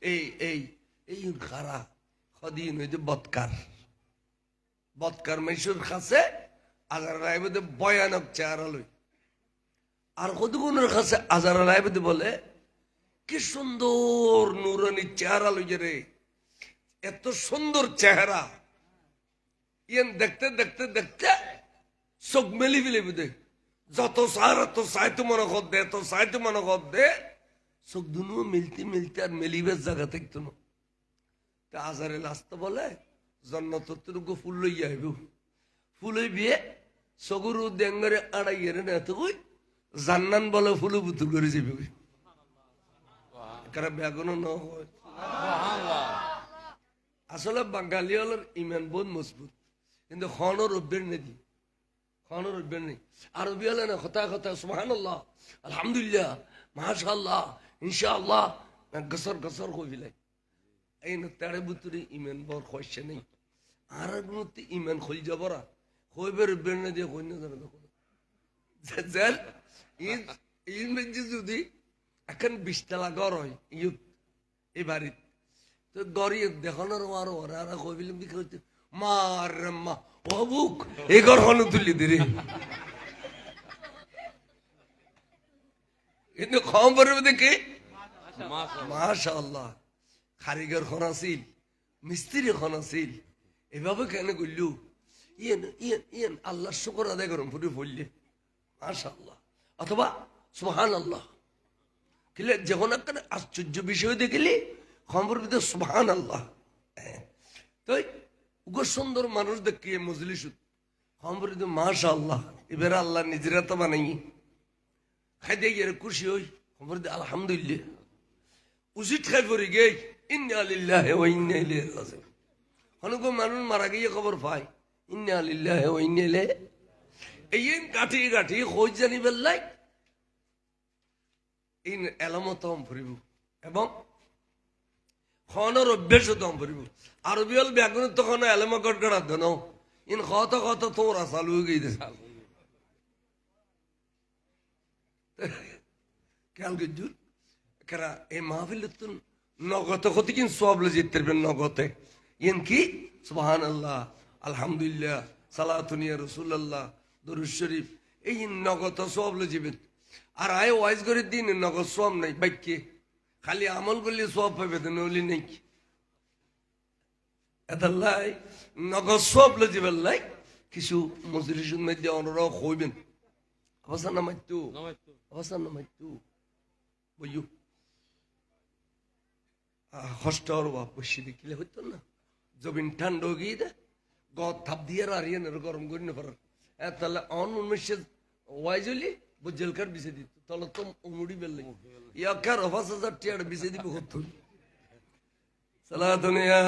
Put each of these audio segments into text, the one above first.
এই এই এই খারা সদিন হইতে বৎকার মেশুর কাছে আজার রায়বদে ভয়ানক চেহারা লই আর কতগুণের কাছে আজার রায়বদে বলে কি সুন্দর নুরানি চেহারা লইছে রে, এত সুন্দর চেহারা। ইয়ান দেখতে দেখতে দেখতে চোখ মেলি ফেলে বুঝে যত সার এত সাইতো মনে কর দে, এত সাইতো মনে কর দে, চোখ দুনু মিলতে মিলতে আর মেলিবের জায়গা থাকতো না। তা আজারে লাস্তে বলে জন্নতরুকু ফুল লইয়া আইব, ফুল বিয়ে সগুরু দেঙ্গরে আড়াইয়ের না তো কই জান্নান বলে ফুল বুতুল করে যাবে কারা ব্যাগনও ন হয়। আসলে বাঙালি হলের ইমান বোধ মজবুত, কিন্তু খনর অভ্যের নেই, খনর অভ্যের নেই। আরবি হলে না কথা কথা সুবহানাল্লাহ আলহামদুলিল্লাহ মাশাআল্লাহ ইনশাআল্লাহ গসর গসর কই ফেলাই। এই না তারে বুতুরে ইমান বর খসে নেই। আর মধ্যে ইমান খল যাবরা কইবের অভ্যের না দিয়ে কই না জানা দেখো যার ইন মেজি যদি এখন 20 তলা ঘর হয় ইউত এই বাড়ির তো গড়িয়ে দেখানোর আরো ওরা আর কইবিলাম কি হইতে মার মা বাবুক এই ঘর হনু তুলি দিরে কিন্তু খবরের দেখে মাশাআল্লাহ কারিগর খন আছিল, মিস্ত্রি খন আছিল, এভাবে কেন করলু ইয়েন ইয়েন ইয়েন আল্লাহ শুকর আদায় করুন ফুটে পড়লে মাশাআল্লাহ অথবা সুবহানাল্লাহ কিলে যখন একটা আশ্চর্য বিষয় দেখলি খবর ভিতরে সুবহানাল্লাহ। তো উগো সুন্দর মানুষ দেখিয়ে মজলিস খবর মাশাআল্লাহ এবারে আল্লাহ নিজেরা তো বানাই খাইতে গিয়ে খুশি হই খবর আলহামদুলিল্লাহ উচিত খাই পড়ি গে ইন্না লিল্লাহি ওয়া ইন্না ইলাইহি রাজিউন। অনেক মানুষ মারা গিয়ে খবর পায় ইন্না লিল্লাহি ওয়া ইন্না ইলাইহি এই গাঠি গাঠি খোঁজ জানি বেল্লাই এই এলামতম ফুরিব এবং খনর অভ্যেস দম ফুরিব। আরবি হল ব্যাগুন তখন এলামা গড়গড়া দেন ইন কত কত তোরা চালু হয়ে গিয়ে খেয়াল করছুন কেরা এই মাহফিল নগত ক্ষতি কিন্তু সব জিততে পারবেন নগতে ইন কি সুবহানাল্লাহ আলহামদুলিল্লাহ সালাতুনিয়া রাসূলুল্লাহ দরুদ শরীফ এই নগত সব জিবেন। আর আয় ওয়াইজ করে দিন নগদ সব নাই বাক্যে খালি আমল করলে সব পাবে নলি নেই এদাল্লাই নগদ সব লজিবেন লাই কিছু মজলিসের মধ্যে অনরা হইবেন অবস্থান না মাইতু অবস্থান না মাইতু বইয়ু হস্টর বা বসে দেখিলে হইতো না জমিন ঠান্ডা গিয়ে দে গদ থাপ দিয়ে আর ইয়েনের গরম করি না পারার তাহলে অন উন্মেষে ওয়াইজ হইলে বুঝলকার বিছে দিত তাহলে তো উমুড়ি বেললে ইয়াকার 5000 টাকা বিছে দিব কত সালাতুনিয়া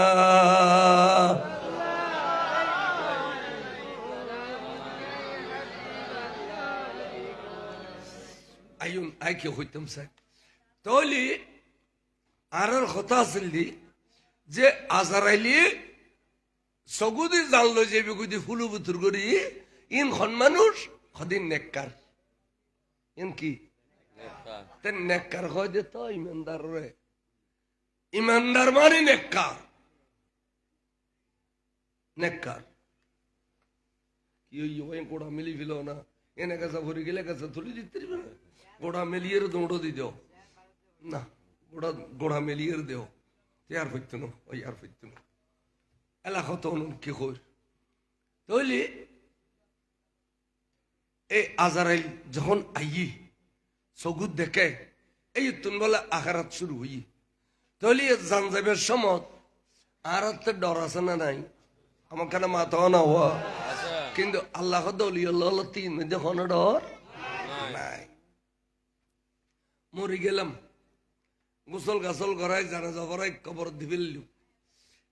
আইন আইকে হইতাম স্যার তাহলে আর কথা আছিল যে আজারাইলি সগুদি জানলো যে বিগুদি ফুলু বুতুর করি ইন খন মানুষ সদিন নেককার ইন কি নেককার হয় দে তো ইমানদার রে ইমানদার মানে নেককার নেককার কি ওই গোড়া মিলি ফেল না এনে কাছে ভরে গেলে কাছে তুলে দিতে পারবে না গোড়া মেলিয়ে দৌড়ো দি দেও না গোড়া মেলিয়ে দেও আর হইতো না ওই আর হইতো না এলাকা তো কি কর তাহলে এই আজারাইল যখন আই সগুদ দেখে এই তুমি বলে আখারাত শুরু হই তাহলে জান যাবের সময় আর ডর আছে না নাই আমার কেন মাথা না হওয়া কিন্তু আল্লাহ দলিয়াল্লাহ তিন মধ্যে কোনো ডর নাই। মরি গেলাম গোসল গাছল করাই জানা যাবরাই কবর দিবিল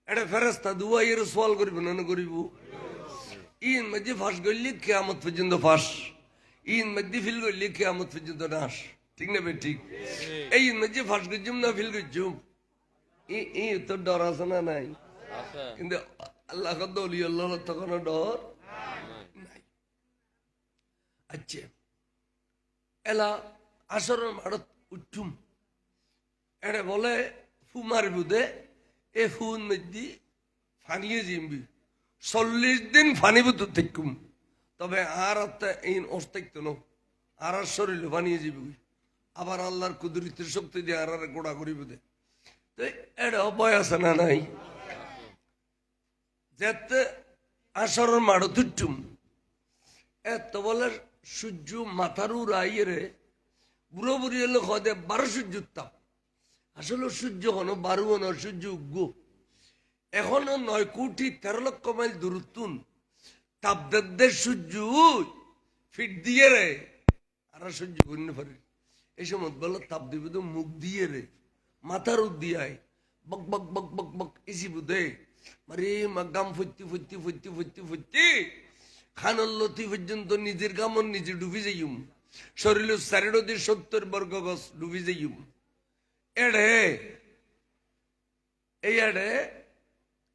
এটা ফেরেস্তা দুয়াইয়ের সোয়াল করিব না করিব ইন মধ্যে ফাঁস করলি কেয়ামত পর্যন্ত ফাঁস ইন মধ্যে ফিল করলি কেয়ামত পর্যন্ত নাশ ঠিক না বে ঠিক এই মধ্যে ফাঁস করছুম না ফিল করছুম ই তোর ডর আছে না নাই কিন্তু আল্লাহ দলিয়াল্লাহ তখন ডর নাই। আচ্ছা এলা আসরের মাঠত উঠুম এটা বলে ফু মারবু দে এ ফুন মধ্যে ফানিয়ে জিমবি 40 দিন ফানিব তো থেকুম তবে আর এই অস্তিত্ব ন আর শরীরে ফানিয়ে যাবি আবার আল্লাহর কুদরতের শক্তি দিয়ে আর গোড়া করিব দে তো এটা বয়স না নাই যেতে আসরের মাড়ো তুটুম এত বলে সূর্য মাথার উড়াইয়ে রে বুড়ো বুড়ি হলে খদে 12 সূর্যের তাপ আসলে সূর্য হনো 12 হনো সূর্য উগ্র এখনো 9 কোটি 13 লক্ষ মাইল দূরত্বন তাপদের সূর্য ফিট দিয়ে রে আর সূর্য করিন পারে এই সময় বলো তাপ দিবে তো মুখ দিয়ে রে মাথার উদ্দিয়ায় বক বক বক বক বক এসি বুধে মারে গাম ফুটতি ফুটতি ফুটতি ফুটতি ফুটতি খানল্লতি পর্যন্ত নিজের গামন নিজে ডুবি যাইম শরীর 70 বর্গ গজ ডুবি যাইম এড়ে এই এড়ে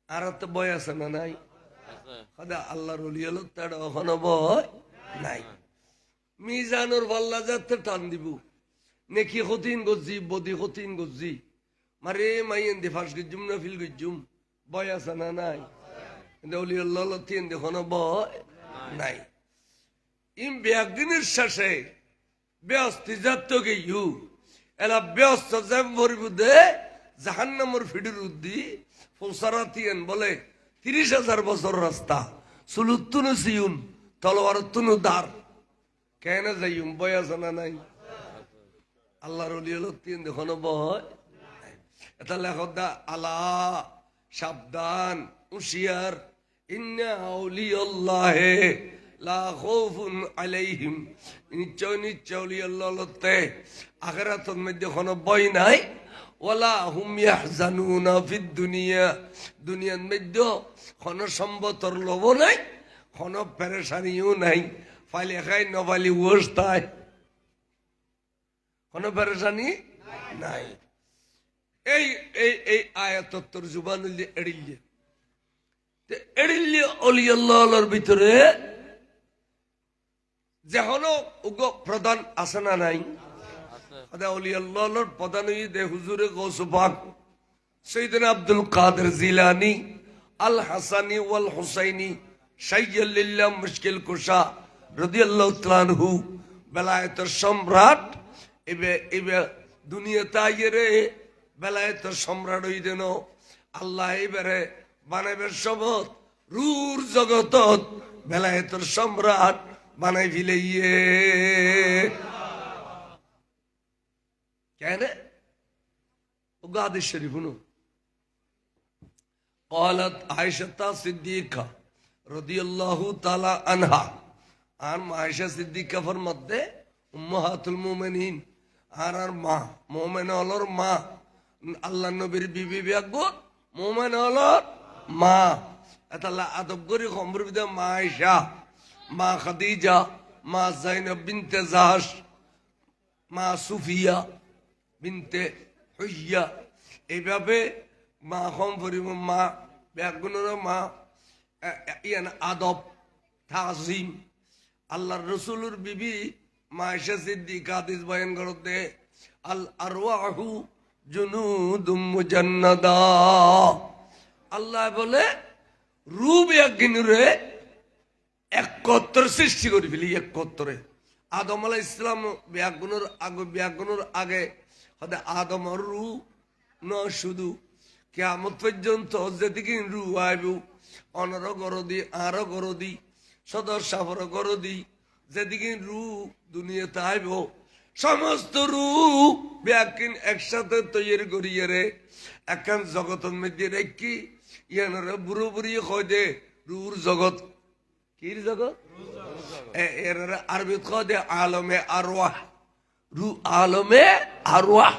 আর তো বয় আছে না নাই সদা আল্লাহর ওলি হলো তার ওখানে বয় নাই মিজানুর পাল্লা যাতে টান দিব নেকি হতিন গজি বদি হতিন গজি মারে মাইন দি ফাঁস গজুম না ফিল গজুম বয় আছে না নাই ওলি আল্লাহ তিন দেখোনো বয় নাই ইম ব্যাগদিনের শেষে ব্যস্ত যাত গেইউ এলা ব্যস্ত যাম ভরিব দে জাহান্নামের ফিডির উদ্দি ফুলসারাতিয়ান বলে 30,000 বছর রাস্তা সুলুত্তুনু সিউন তলোয়ারতুনু দার কেন যাইম বয়স না নাই আল্লাহর ওলি হলো তিন দেখোনো বয় এটা লেখ দা আলা সাবধান হুঁশিয়ার ইন্না আউলিয়াল্লাহে লা খাউফুন আলাইহিম নিশ্চয় নিশ্চয় আউলিয়াল্লাহ লতে আখিরাতের মধ্যে কোনো ভয় নাই ওয়ালা হুম ইয়াহজানুনা ফিদ দুনিয়া দুনিয়ার মধ্যে কোনো সম্পদের লোভ নাই কোনো পেরেশানিও নাই ফাইলে খাই নবালি ওস্তায় কোনো পেরেশানি নাই এই এই এই আয়াতর তরজুমান এড়িলে এড়িলে অলিয়াল্লাহর ভিতরে যেহনো উগ প্রধান আছে না নাই অলিয়াল্লাহর প্রধান দে হুজুরে গৌস পাক সৈয়দনা আব্দুল কাদের জিলানি আল হাসানি ওয়াল হুসাইনি শাইয়্যিল্লাহ মুশকিল কুশা রাদিয়াল্লাহু তাআলা আনহু বেলায়েতের সম্রাট এবে দুনিয়াতে আইরে বেলায়েতের সম্রাট হই দেন আল্লাহ এবারে বানাইবের শপথ রুর জগতত বেলায়েতের সম্রাট বানাই ফিলাইয়ে কেন হাদিস শরীফ শুনো قالت عائشة صديقة رضي الله تعالى عنها আর আয়েশা সিদ্দিকা ফরমাতে উম্মাহাতুল মুমিনিন আর মা মুমিন হলোর মা আল্লাহর নবীর বিবি বিয়াগো মুমিন হলোর মা এতালা আদব করি খবর বিদে মা আয়েশা মা খাদিজা মা যায়নাব বিনতে জাহাশ মা সুফিয়া বিনতে হুইয়া এইভাবে মা কম পরিব মা ব্যাগুনের মা ইয়ান আদব তাজিম আল্লাহর রসুলের বিবি মা আয়েশা সিদ্দিকা হাদিস বয়ান করতে আল আরওয়াহু জুনুদুম মুজান্নাদা আল্লাহ বলে রূপ একদিনরে 71 সৃষ্টি করে ফেলি 71 আদম আলাইহিস সালাম ব্যাগুনের আগে হতে আদমর রু ন শুধু কিয়ামত পর্যন্ত যেদিকে রু আইব অনর গরদি আর গরদি সদর সাফর গরদি যেদিকে রু দুনিয়াতে আইব সমস্ত রু ব্যাকিন একসাথে তৈরি করিয়ে রে একখান জগতের মধ্যে রেখি ইয়ানরে বুড়ো বুড়ি কয় দে রুর জগৎ কির জগৎ এর আরবিত কয় দে আলমে আরওয়াহ রু আলমে আরওয়াহ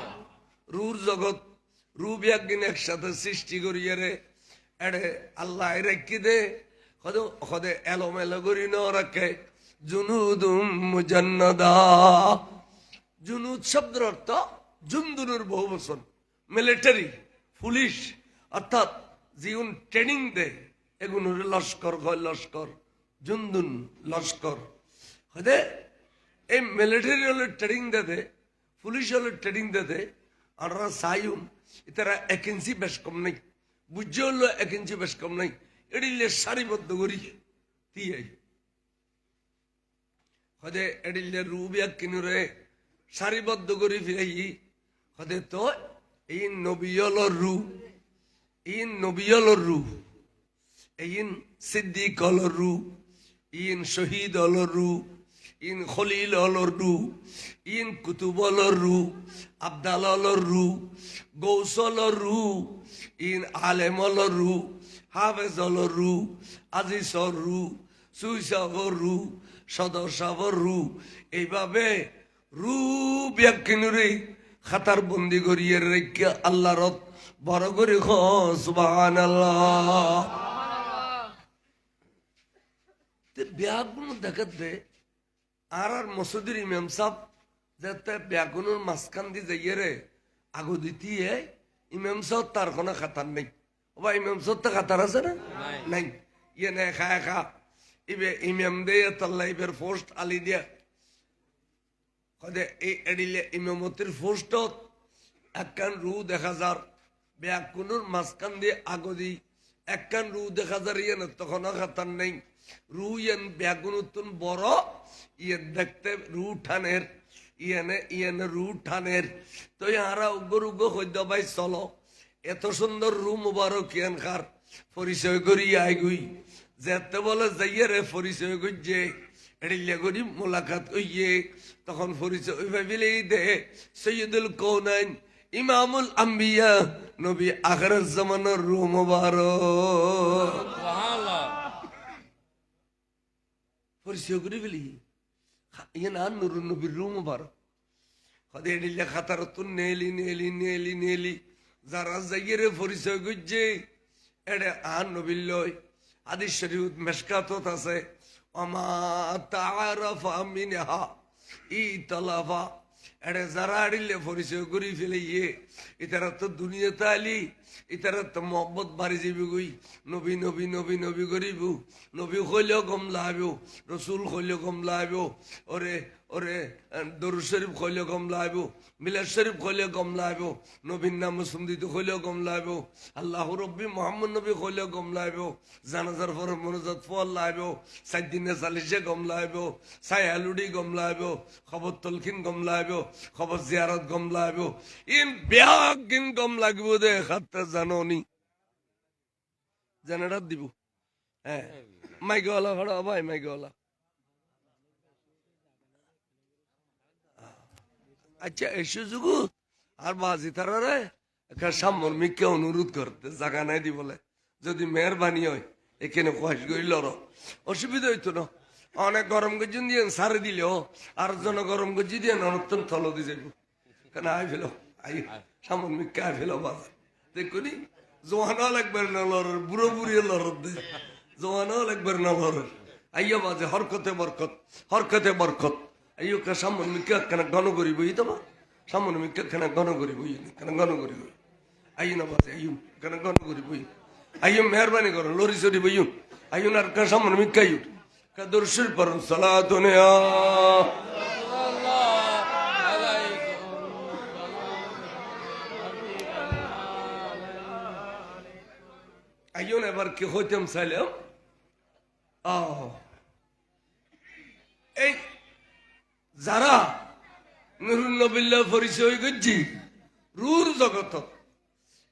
রুর জগৎ রু ব্যাকিন একসাথে সৃষ্টি করিয়ে রে এড়ে আল্লাহ রেখি দে খদে এলোমেলো করি ন রাখে জুনুদুম মুজান্নাদা জুনুদ শব্দের অর্থ জুন্দুনুর বহু বচন মিলিটারি পুলিশ অর্থাৎ জীবন ট্রেনিং দেয় এগুলোর লস্কর হয় লস্কর জুন্দুন লস্কর হদে এই মিলিটারি হলে ট্রেনিং দেতে পুলিশ হলে ট্রেনিং দেতে আর সাইম এটারা 1 ইঞ্চি বেশ কম নাই, বুঝে হলো 1 ইঞ্চি বেশ কম নাই, এডিলে সারিবদ্ধ করি দিয়ে হদে এডিলে রুবিয়া কিনুরে সারিবদ্ধ করি ফিরাই হদে তো এই নবিয়লর রু, ইন নবিয়লর রু, ইন সিদ্দিক অলর রু, ইন শহীদ অলর রু, ইন খলিল অলর রু, ইন কুতুব অলর রু, আবদাল অলর রু, গৌস অলর রু, ইন আলেম অলর রু, হাফেজ অলর রু, আজিসর রু, সুইসাবর রু, সদস্যবর রু, এইভাবে রু ব্যাকিনুরে খাতার বন্দি করিয়ে রেখে আল্লাহ রত বড় করে সুবহানাল্লাহ। ব্যাগুন দেখাতে আর মসুদের ইমাম সাহ যাতে ব্যাগুনের মাঝখান দিয়ে যাইয়ে রে আগু দিতিয়ে ইমাম সাহ তার কোনো খাতার নেই, বা ইমাম সাহ তো খাতার আছে না নাই, ইয়ে নে খায় খা ইবে ইমাম দিয়ে তাল্লা ইবের পোস্ট আলি দিয়া এই এডিলে ইমামতির পোস্টত একখান রু দেখা যার ব্যাগুনের মাঝখান দিয়ে আগু দি একখান রু দেখা যার ইয়ে না তখন খাতার নেই, রু ইয়েন ব্যাগুন বড় ইয়ে দেখতে রু ঠানের ইয়েনে রু ঠানের তো ইয়ারা উগ্র উগ্র হইদ ভাই চলো এত সুন্দর রু মুবারক ইয়ান খার পরিচয় করি আইগুই যেতে বলে যাইয়ে রে পরিচয় করছে এড়িলে করি মোলাকাত কইয়ে তখন পরিচয় ভাবিলেই দে সৈয়দুল কৌনাইন ইমামুল আম্বিয়া নবী আখিরাত জামানার রু মুবারক পরিচয় করে ফেলি ইয়ে না নুরুন নবীর রু মুবারক হদে এডিলে খাতার তো নেলি নেলি নেলি নেলি যারা যাইয়ে রে পরিচয় করছে এডে আন নবীর লয় হাদিস শরীফ মেশকাতত আছে ওমা তাআরাফা মিনহা ইতলাফা এডে যারা এডিলে পরিচয় করি ফেলে ইতারা তো দুনিয়াতে আলি ইতারা তো মোহব্বত বাড়ি যাবি গই নবী নবী নবী নবী করিব নবী হইলেও কম লাইব রসুল হইলেও কম লাইব ওরে ওরে দরুদ শরীফ হইলেও কম লাইব মিলাদ শরীফ হইলেও কম লাইব নবীর নাম সুন্দিত হইলেও কম লাইব আল্লাহ রব্বি মোহাম্মদ নবী হইলেও কম লাইব জানাজার পর মনোজাত ফল লাইব সাইদিনে চালিশে কম লাইব সাইহালুডি কম লাইব খবর তলখিন কম লাইব খবর জিয়ারত কম লাইব ইন ব্যাগ কিন কম লাগব দে খাতে জাননি জানাটা দিব হ্যাঁ মাইকওয়ালা ভাড়া ভাই মাইকওয়ালা আচ্ছা এই সুযোগ আর বাজি তারা একটা সামর্মিককে অনুরোধ করতে জায়গা নাই দি বলে যদি মেহরবানি হয় এখানে খোয়াশ গই লড় অসুবিধা হইতো না অনেক গরম গজি দিয়ে সারে দিলেও আর জন গরম গজি দিয়ে অনর্তন থল দিয়ে যাইব কেন আই ফেল আই সামর্মিককে আই ফেল বাজার দেখুনি জোয়ানাও লাগবে না লড়ের বুড়ো বুড়িয়ে লড়ত দে জোয়ানাও লাগবে না লড়ের আইয়া বাজে হরকতে বরকত আইও কা সামর্মিককে কেন গণ করি বই তো সামর্মিককে কেন গণ করি বই কেন গণ করি বই আইও না বাজে আইও কেন গণ করি বই আইও মেহরবানি করো লরি সরি বইও আইও আর কা সামর্মিককে আইও কা দর্শন পর সালাতুনে আইও না এবার কি হইতাম চাইলাম এই যারা নুরুন নবিল্লাহ পরিচয় করছি রুর জগত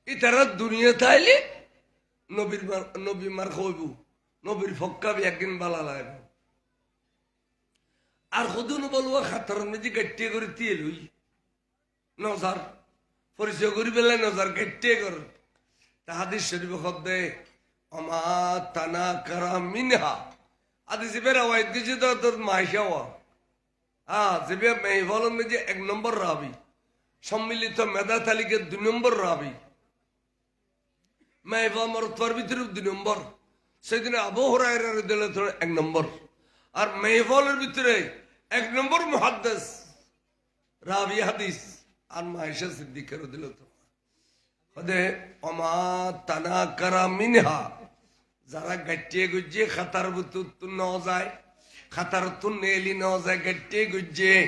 ইতারা দুনিয়া তাইলে নবী মার খইব নবীর ফক্কাবি একদিন বালা লাগব আর কদুন বলবো খাতার মেজি গাট্টিয়ে করে দিয়ে লই নজার পরিচয় করি পেলে নজার গাট্টিয়ে কর হাদিস শরীফ শব্দে অমা তানা কারা মিনহা আদি জিবের আওয়াজ দিয়েছে তো তোর মাইশাওয়া জিবে মেহফলের মেজে 1 নম্বর রাবি সম্মিলিত মেধা তালিকার 2 নম্বর রাবি মেহফল মরতবার ভিতরে 2 নম্বর সেদিন আবু হুরায়রা রাদিয়াল্লাহু আনহু 1 নম্বর আর মেহফলের ভিতরে 1 নম্বর মুহাদ্দিস রাবি হাদিস আর মাইশা সিদ্দিকা রাদিয়াল্লাহু আনহা হদে অমা তানা কারা মিনহা যারা গাটিয়ে গুজিয়ে খাতার ভিতর ন যায় খাতার তো নেলি ন যায় গাটিয়ে গুজিয়ে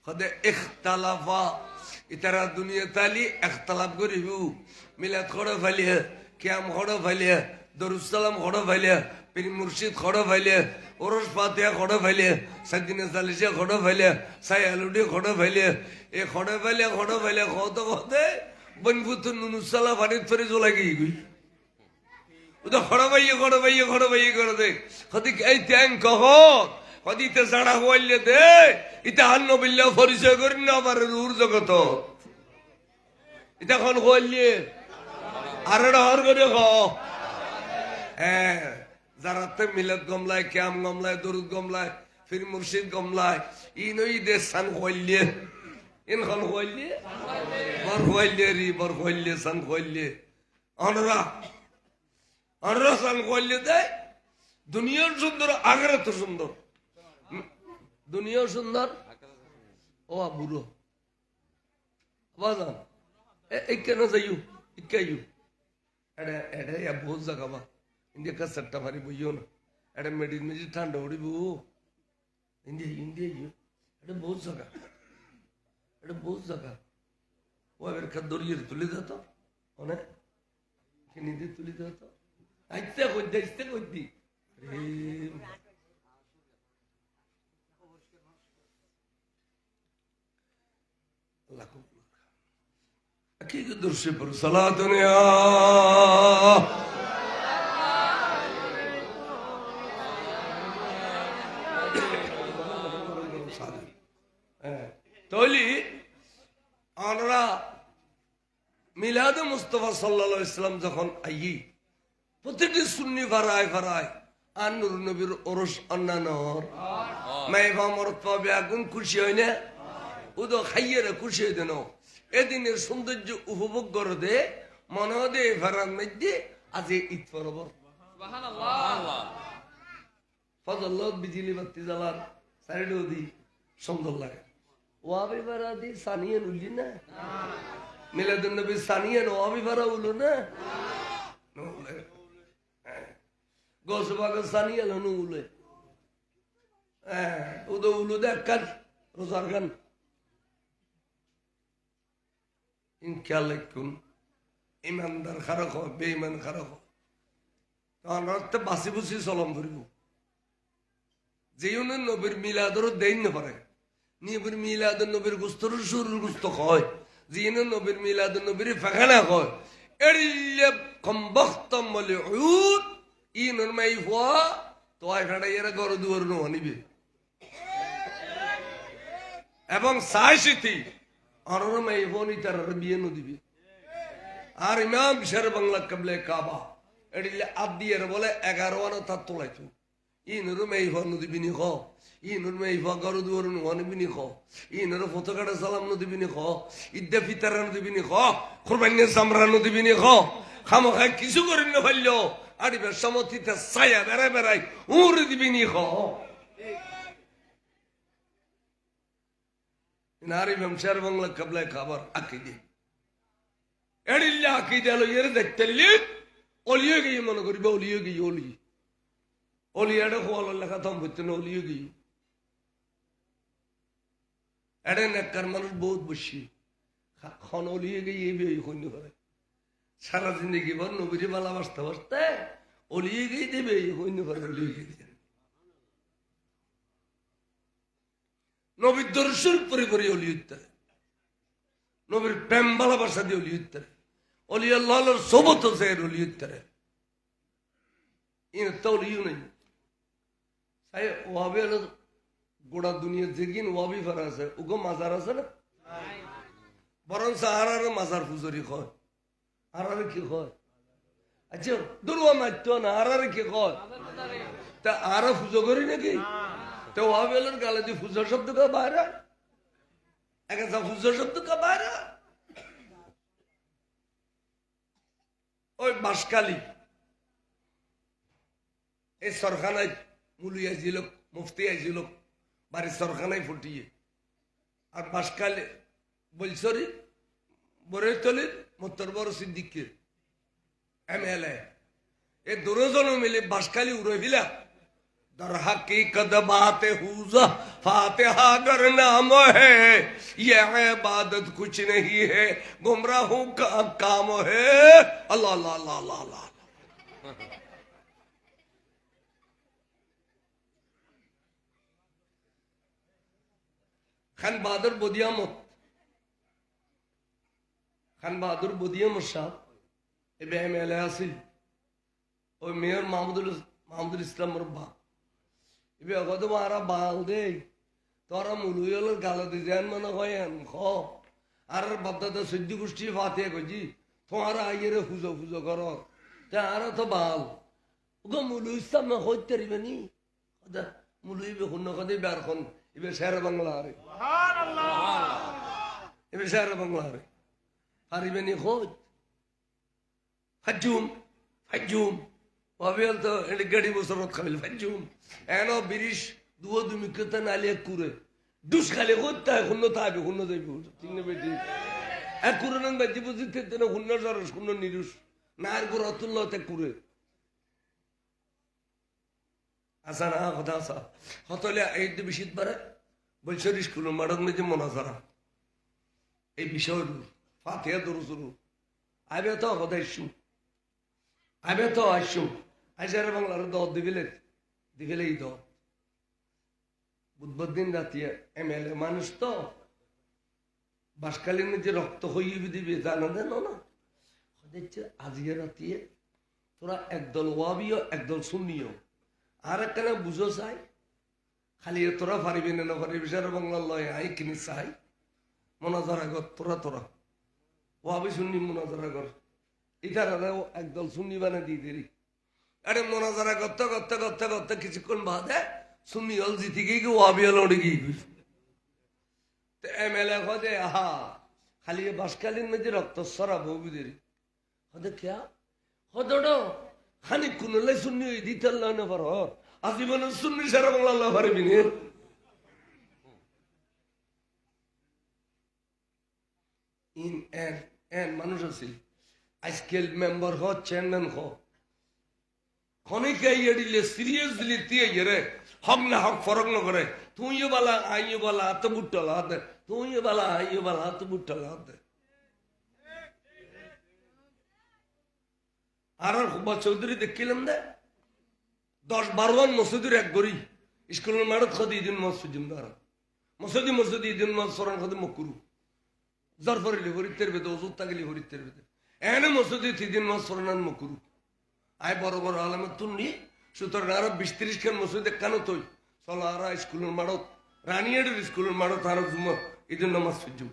হদে ইখতালাফা ইতারা দুনিয়া তালি একতলাপ করিব মিলাদ খড় ফাইলিয়া ক্যাম খড় ফাইলিয়া দরুসালাম খড় ফাইলিয়া পীর মুর্শিদ খড় ফাইলিয়া ওরস পাতিয়া খড় ফাইলিয়া সাদিনা চালিশিয়া খড় ফাইলিয়া সাই আলুডি খড় ফাইলিয়া এ খড় ফাইলিয়া কত কতে বনভূত নুনুসালা পানির ফেরে জ্বলা গিয়ে গই ওটা খড় বাইয়ে করে দে কদি এই ট্যাং কহ কদিতে জাড়া হইলে দে ইটা হান্ন বিল্লা পরিচয় করি না আমার রুর জগত এটা খন হইলে আর হর করে হ হ্যাঁ যারা মিলাদ গমলায় ক্যাম গমলায় দরুদ গমলায় ফির মুর্শিদ গমলায় ইনই দেশান হইলে ইন খন হইলে বর হইলে সান হইলে অনরা সান হইলে দেয় দুনিয়ার সুন্দর আগের তো সুন্দর দুনিয়াও সুন্দর ও বুড়ো বাজান এই কেন যাইও ইকাইও এটা এটা বহুত জায়গা বা ইন্ডিয়া কা সট্টা ভারি বইও না এটা মেডি ঠান্ডা উড়িব ইন্ডিয়া এটা বহুত জায়গা ও এবার দরিয়ে তুলে দিত অনেক নিজে তুলে দিত আইতে করদি أكيد درسي برسالاتنا يا تولي أنا মিলাদ মুস্তাফা সাল্লাল্লাহু আলাইহি সাল্লাম যখন আই প্রতিটি সুন্নি ফারায় আর নূর নবীর ওরস অন্যান্যর মাইফা মরতফা বেগুন খুশি হয় না উদো খাইয়েরা খুশি হয়ে দেন এদিনের সৌন্দর্য উপভোগ করে দে মনে দে ফারান মধ্যে আজ ঈদ পরব ফজলত বিজলি বাতি জ্বালার সাইড দি সুন্দর লাগে ওয়াবি ফারা দি সানিয়ে উঠলি না মিলাদুন নবী সানিয়ে ওয়াবি ফারা উলো না গোসবাগে সানিয়ে লনু উলে উদো উলু দেখ কান রোজার গান ইনশাআল্লাহ ইমানদার খারাপ হয় বেঈমান খারাপ হয় তখন রাতে বাসি বুসি চলম ধরিব যেও নবীর মিলাদর দেন না পারে নবীর মিলাদ নবীর গুস্তর শুরুর গুস্ত হয় যেন নবীর মিলাদ নবীর ফাখানা হয় এরিলে কমবখত মলউদ ইনর মাই হওয়া তো এখানে এরা গর দুয়ার নো আনিবে এবং সাইসিতি অনরমাই হনি তার বিয়ে নদিবে আর ইমাম শের বাংলা কাবলে কাবা এডিলে আদিয়ের বলে 11 আনা তার তোলাইতো ইনর মাই হন নদিবিনি খ ইনর মাই হওয়া গর দুয়ার নো আনিবিনি খ ইনর ফটোকাটা সালাম নদিবিনি খ ইদ্দা ফিতার নদিবিনি খ কুরবানি সামরা নদিবিনি খ খামখা কিছু করেন না ভাল্লো আড়িবে সমতিতে ছায়া বেড়াই উর দিবিনি খ নারী শের বাংলা কাবলায় খাবার আকিদে এডিল্লা আকিদে হলো এর দেখতে অলিয়ে গিয়ে মনে করিবে অলিয়ে গিয়ে অলি এটা হল লেখা থম হইতে না অলিয়ে গিয়ে এটা নেককার মানুষ বহুত বসি খন অলিয়ে গিয়ে এই বিয়ে সৈন্য করে সারা জিন্দগি বর নবীরে বালা বাঁচতে অলিয়ে গিয়ে দেবে সৈন্য করে অলিয়ে গিয়ে নবীর দর্শন পরি অলি উত্তরে নবীর প্রেম ভালোবাসা দিয়ে অলি উত্তরে অলি আল্লাহর সোবত অলি উত্তরে অলিও নেই ওয়াবি হলো গোড়া দুনিয়ার যেগিন ওয়াবি ফারা আছে ওগো মাজার আছে না বরং আর মাজার পুজোরি হয় আর কি হয় আচ্ছা দুর্গা মাত্য না আর কি হয় তা আর পুজো করি নাকি তো ওয়াবেলের গালে দিয়ে ফুজা শব্দ কা বাইরে একটা ফুজা শব্দ কা বাইরে ওই বাসকালী এই সরখানায় মুলি আইছিল মুফতি আইছিল বাড়ির সরখানায় ফুটিয়ে আর বাসকালী বলছরি বরেতলির মোত্তর বড় সিদ্দিকের MLA এই দুজন মিলে বাসকালী উড়ে ফিলা दर हकीकत बात हुज़ा फातिहा अगर नाम है ये इबादत कुछ नहीं है गुमराहों का काम है अल्लाह अल्लाह अल्लाह अल्लाह अल्लाह खान बहादुर बदियामत खान बहादुर बदियामत साहब इब्राहिम अलैहिस्सलाम और मेयर माहमूदुल इस्लाम मुरब्बा इबे अगद मारा बाल दे तोरा मुलुयल गाल दिजान मन होयन खो आर बापदादा सद्दी गोष्ठी फाते गजी तुम्हारा आइरे फुजो फुजो करो तारा तो बाल उगो मुलु इस्लाम में होत तेरिबनी खदा मुलु इबे हुन्न खदे बारखन इबे शेर बांग्ला रे सुभान अल्लाह इबे शेर बांग्ला रे हारिबनी खोज हजूम हजूम वाबियल तो एड गड़ी मुसरत खामिल हजूम एनो बिरिश दुओ दुमिकता नाले कुरे दुस खाले होता है हुन्न ताबे हुन्न देबे तिन्ने बेटी এক কুরনন বাজি বুঝিতে তেন হুন্ন জরস হুন্ন নিরুস নার গুর অতুল্লতে কুরে আসানা কথা আসা হতলে এই বিশিত বারে বলছর স্কুল মাডন যে মনাজারা এই বিষয় ফাতিহা দরুসুল আবে তো কথা ইস্যু আবে তো আইসু আইসার বাংলার দ দিগেলেই দ বুধবার দিন রাতে এমএলএ মানুষ তো বাসকালীন যে রক্ত হইয়ে দিবে জানা দেন না হচ্ছে আজকে রাতে তোরা একদল ওয়াবিও একদল সুন্নিও আর একটা বুঝো চাই খালি তোরা পারিবি না পারিবি সার বাংলা লয় আই কিনি চাই মনাজারা গর তোরা তোরা ওয়াবি সুন্নি মনাজারা গর ইতারা একদল সুন্নি বানা দিয়ে দেরি আরে মনাজারা করতে করতে করতে করতে কিছুক্ষণ বাদে সুন্নি হল জিতে গিয়ে ওয়াবি হল উঠে গিয়ে एमएलए खोदे हा खाली ये बासकालीन में जो रक्त सरा भोगी देरी खोदे क्या खोदोड़ो खानी कुनले सुन्नी इधी तल्ला न पर हो आजीवन सुन्नी सारा बंगला ला भरे बिने इन एन मानुष असिल आजकल मेंबर हो चेयरमैन हो खने के ये डिले सीरियसली तिये ये रे हक ना हक फरक न करे तू ये वाला आई ये वाला तो बुट्टा लाते तू ये वाला आई ये वाला तो बुट्टा लाते आरार खुबा चौधरी देखिलम दे 10-12 मसूदीर एक गरी स्कूल में मारत खदी दिन मसूद जिम्मेदार मसूदी दिन मस फरन खदी मकुरू जरफर ले भरी तेरे बेदो जुत तगली भरी तेरे बेदो एने मसूदी थी दिन मस फरन मकुरू आय बरोबर आलम तुन्नी सुतर नारा 20-30 खान मसूद कानो तोय सलारा स्कूल में मारत रानियार स्कूल में मारत आरा जुमा इधर नमाज फिजू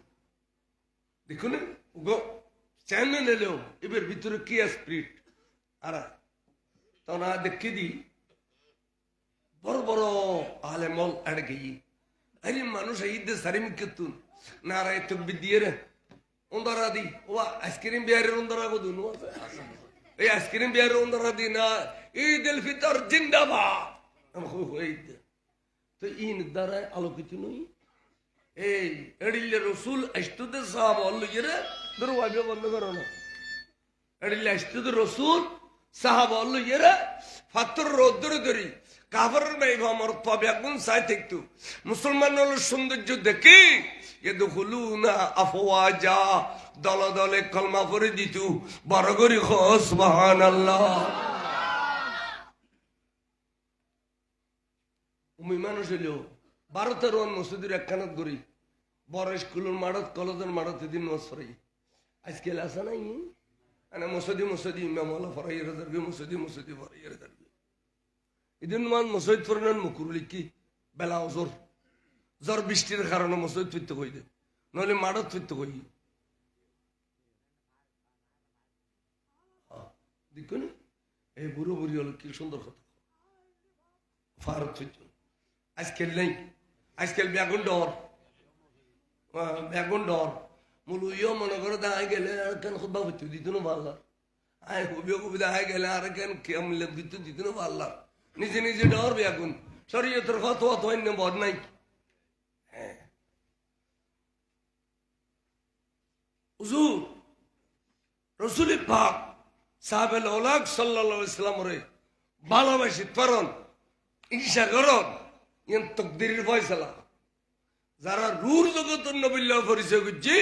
देखो ना उगो चैनल ले लो इबर भीतर की स्पिरिट आरा तो ना देखी दी बड़ो बड़ो आलेमल अड़ गई अरे मानुष ईद सारी मिक्कतुन नारा ये तो बिदियर उंदरा दी वो आइसक्रीम बियारे उंदरा को दूनो ये आइसक्रीम बियारे उंदरा दी ना ईद उल फितर जिंदाबाद हम खो ईद तो इन दरा आलोकित नहीं ए एडिले रसूल अष्टुदे साहब अल्लाह ये दरवाजे बंद करो ना एडिले अष्टुदे रसूल साहब अल्लाह ये फातर रोदर दरी काफर में इमामर पाब्याकुन साइतिक्तु मुसलमान लोग सुंदर देखी ये दुखुलूना अफवाजा दला दले कलमा पढ़े दितु बारगरी खो सुभान अल्लाह उम्मी मानुष लो 12-13 मसूदीर एक कानत गरी बड़ स्कूल मारत कॉलेजर मारत दिन मसफरी आज के लासा नहीं अने मसूदी मेमोला फराई रदरबी मसूदी फराई रदरबी इदिन मान मसूद फरनान मुकुरुली की बेला जोर जोर बिस्टिर कारण मसूद फिरते कोई दे नले मारत फिरते कोई देखो ना ए बुरो बुरी हलो की सुंदर कथा फारत फिरते आजकल नहीं आजकल बेगुन डर मुलु यो मन करो दा गेले कन खुदा फिरते दितनो बाल्ला आय हुबियो को बिदा गेले आर कन केम ले दितनो बाल्ला निजे निजे डर बेगुन शरीयतर फतवा तो इन बहुत नहीं हुजूर रसूल पाक साहब औलाद सल्लल्लाहु अलैहि वसल्लम रे ভালোবাসি তরণ ঈর্ষা করন ইয়ান তকদিরের ফয়সালা যারা রুর জগৎ নবীর পরিচয় করছি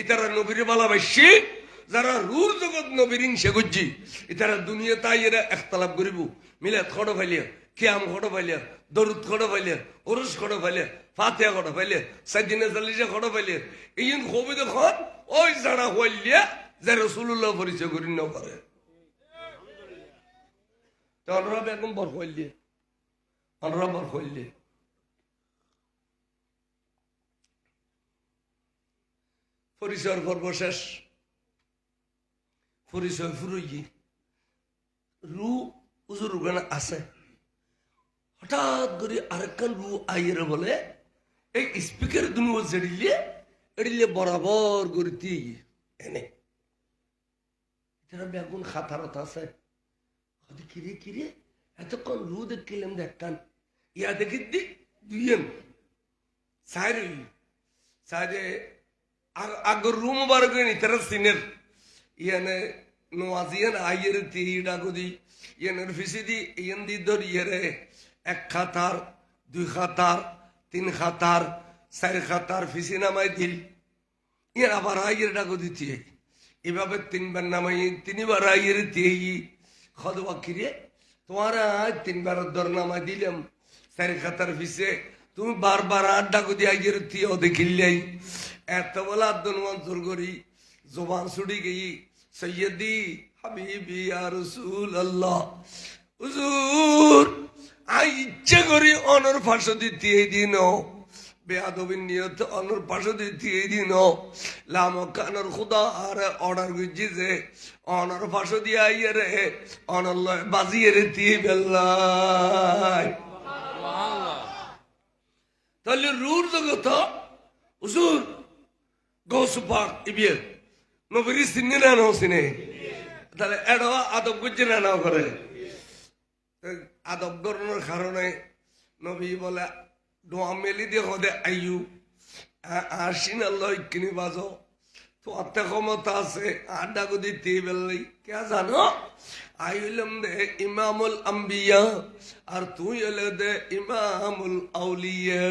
ইতারা নবীর ভালোবাসি যারা রুর জগৎ নবীর হিংসা করছি ইতারা দুনিয়া তাই এরা একতলাপ করিব মিলাদ খড় ফাইলিয়া কিয়াম খড় ফাইলিয়া দরুদ খড় ফাইলিয়া ওরস খড় ফাইলিয়া ফাতিহা খড় ফাইলিয়া সাইদিনা চালিশা খড় ফাইলিয়া এই কবি দেখুন ওই যারা হইলিয়া যে রসুল্লাহ পরিচয় করি ন করে তনরা বেগম বর হইলিয়ে অনরা বর হইলিয়ে পরিচয়ের পর্ব শেষ পরিচয় ফুরুই রু উজুর ওখানে আছে হঠাৎ করে আরেকখান রু আইয়ের বলে এই স্পিকার দুনো জেড়িলে এড়িলে বরাবর করে দিয়ে এনে এটা বেগুন খাতারত আছে কিরে কিরে এতক্ষণ রু দেখিলাম দেখতাম ইয়া দেখি দি দুইয়েন সাইরে সাইরে আগর রুম বার করে নিতারা সিনের ইয়ানে নোয়াজিয়ান আইয়ের তিহিডা গদি ইয়ানের ফিসিদি ইয়ান দি ধর ইয়েরে এক খাতার দুই খাতার তিন খাতার চার খাতার ফিসি নামাই দিল ইয়ার আবার আইয়ের ডাকো দিতে এভাবে তিনবার নামাই তিনবার আইয়ের তিহি খদবা কিরে তোমার তিনবার দর নামাই দিলাম চার খাতার ফিসে তুমি বারবার আড্ডা কদি আইয়ের তিও দেখিলাই এত বলা আদন জোর করি জবান ছুটি গেই সৈয়দি হাবিবি ইয়া রাসূলুল্লাহ হুজুর আই ইচ্ছে করি অনর ফাঁসো দিতে এই দিন বেয়াদবির নিয়ত অনর ফাঁসো দিতে এই দিন লামকানর খুদা আর অর্ডার করছি যে অনর ফাঁসো দিয়ে আইয়ে রে অনর বাজিয়ে রে দিয়ে বেল্লাই তাহলে রুর জগত হুজুর গৌসু পাক ইবিয়ে নবীর সিনে না নাও সিনে তাহলে এডো আদব করছে না নাও করে আদব করানোর কারণে নবী বলে দোয়া মেলি দিয়ে হদে আইয়ু আসিন আল্লাহ কিনি বাজো তো আত্মা ক্ষমতা আছে আড্ডা গদি তে বেললাই কে জানো আই হইলাম দে ইমামুল আম্বিয়া আর তুই হলে দে ইমামুল আউলিয়া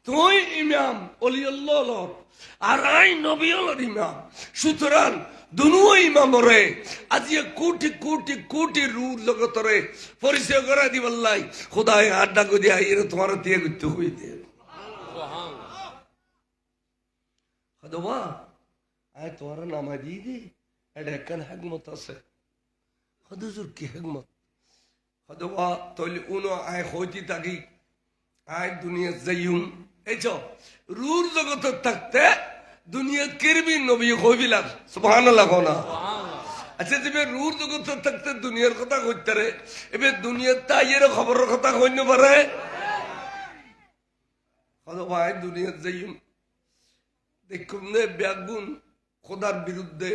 তুই ইমাম অলিউল্লাহ আর আই নবী হলোর ইমাম সুতরাং দুনো ইমাম রে আজি কোটি কোটি কোটি রুর লগতরে পরিচয় করা দিবাল্লাই খোদায় আড্ডা গদি আইরে তোমার দিয়ে গুতে হইতে খদবা আই তোমার নামা দিয়ে দি এটা একখান হেকমত আছে হদুজুর কি হেকমত খদবা তৈলি উনো আয় হইতি থাকি আয় দুনিয়া যাইম এই চ রুর জগত থাকতে দুনিয়া কিরবি নবী কইবিলাম সুবহানাল্লাহ কোনা আচ্ছা যে রুর জগত থাকতে দুনিয়ার কথা কইতে রে এবে দুনিয়ার তাইয়ের খবরের কথা কইন পারে খদবা আয় দুনিয়া যাইম দেখুন নে ব্যাগুন খোদার বিরুদ্ধে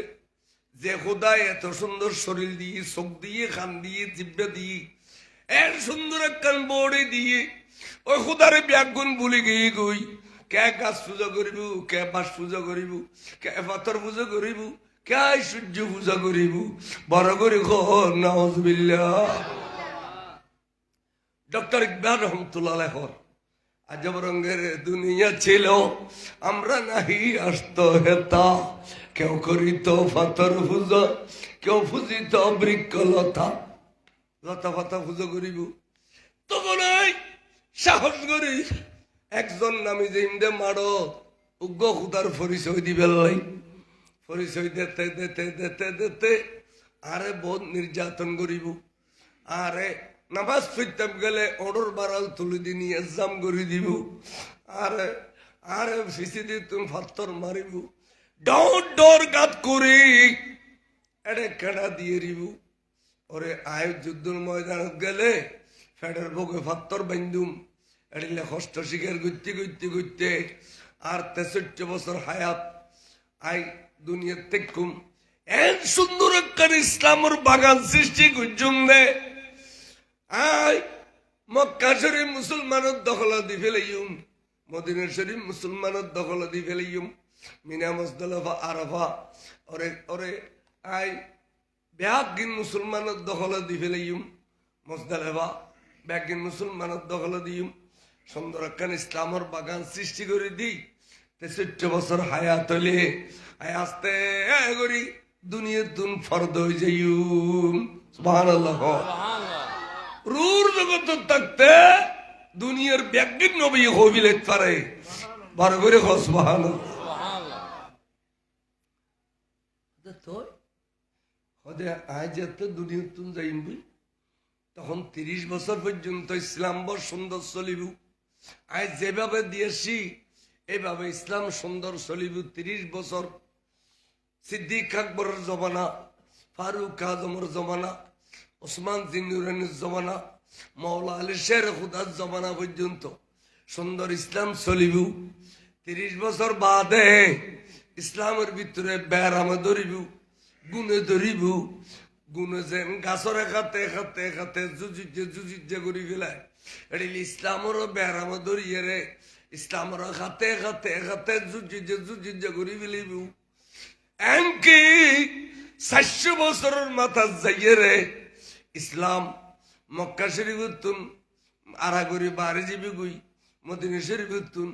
যে খোদায় এত সুন্দর শরীর দিয়ে চোখ দিয়ে কান দিয়ে জিব্বা দিয়ে এর সুন্দর একখান বড়ে দিয়ে ওই খোদারে ব্যাগুন ভুলে গিয়ে গই কে গাছ পূজা করিব কে বাস পূজা করিব কে পাথর পূজা করিব কে সূর্য পূজা করিব বড় করে নাউজুবিল্লাহ ডক্টর ইকবাল রহমতুল্লাহ লেখর আজব রঙের দুনিয়া ছিল আমরা নাহি আসতো হেতা কেউ করিত পাথর পূজা কেউ পুজিত বৃক্ষলতা লতা পাতা পূজা করিব তখন সাহস করি একজন নামি যে ইন্দে মারো উগ্র খুদার পরিচয় দিবে পরিচয় দিতে দিতে দিতে দিতে আরে বহুত নির্যাতন করিব আরে নামাজ পড়তাম গেলে অর্ডর বাড়াল তুলে দি নিয়ে জাম করে দিব আরে আরে ফিসি দি তুমি পাথর মারিব ডর গাত করি এড়ে কেডা দিয়ে দিব ওরে আয় যুদ্ধর ময়দানত গেলে ফেডের বুকে পাথর বান্ধুম এড়িলে কষ্ট শিকার করতে করতে করতে আর 63 বছর হায়াত আই দুনিয়ার তেকুম এন সুন্দর একখান ইসলামের বাগান সৃষ্টি করছুম নে আয় মক্কা শরীফ মুসলমানের দখলা দি ফেলাইম মদিনা শরীফ মুসলমানের দখলা দি ফেলাইম মিনা মুজদালিফা আরাফা ওরে ওরে আই বেহাগিন মুসলমানের দখলা দি ফেলাইম মুজদালিফা ব্যাগিন মুসলমানের দখলে দিম সুন্দর একখান ইসলামর বাগান সৃষ্টি করে দিই 63 বছর হায়াত হলে আস্তে করি দুনিয়ার দুন ফরদ হয়ে যাইম সুবহানাল্লাহ। রুর জগত থাকতে দুনিয়ার ব্যাগিন নবী হবিলে পারে বার করে সুবহানাল্লাহ। তো হদে আজ এত দুনিয়ার তুন যাইবি তখন 30 বছর পর্যন্ত ইসলাম বড় সুন্দর চলিব। আজ যেভাবে দিয়েছি এইভাবে ইসলাম সুন্দর চলিব 30 বছর। সিদ্দিক আকবরের জমানা, ফারুক আজমের জমানা, ওসমান জিন্নুরানির জমানা, মৌলা আলী শের খুদার জমানা পর্যন্ত সুন্দর ইসলাম চলিব। 30 বছর বাদে ইসলামের ভিতরে ব্যারামে ধরিব, গুণে ধরিব। গুণে যেন গাছরে খাতে খাতে খাতে জুজিজে করি গেলায় এটি ইসলামেরও ব্যারামে ধরিয়ে রে ইসলামের খাতে খাতে খাতে জুজিজে করি ফেলিব। এমনকি 400 বছরের মাথা যাইয়ে রে ইসলাম মক্কা শরীফের তুন আড়া করি বাড়ি যাবি গুই, মদিনা শরীফের তুন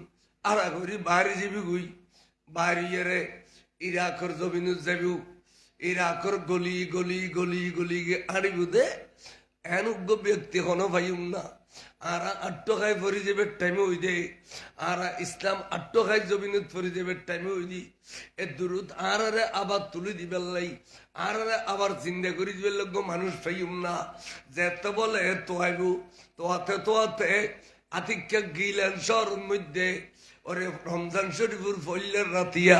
আড়া করি বাড়ি যাবি গুই। বাড়িয়ে রে ইরাকর জমিন যাবি, ইরাকর গলি গলি গলি গলি আড়িব দে এনুগ্য ব্যক্তি হনো ভাইম না। আরা আট্টখাই ফরি যাবে টাইমে ওই দে, আরা ইসলাম আট্টখাই জমিনত ফরি যাবে টাইমে ওই দি। এ দূরত আরে আবার তুলে দিবার লাই, আরে আবার চিন্তা করি দিবার লোক মানুষ পাইম না। যেতে বলে তোয়াইব তোয়াতে তোয়াতে আতিক্যা গিলেন শহরের মধ্যে ওরে রমজান শরীফুর ফল্লের রাতিয়া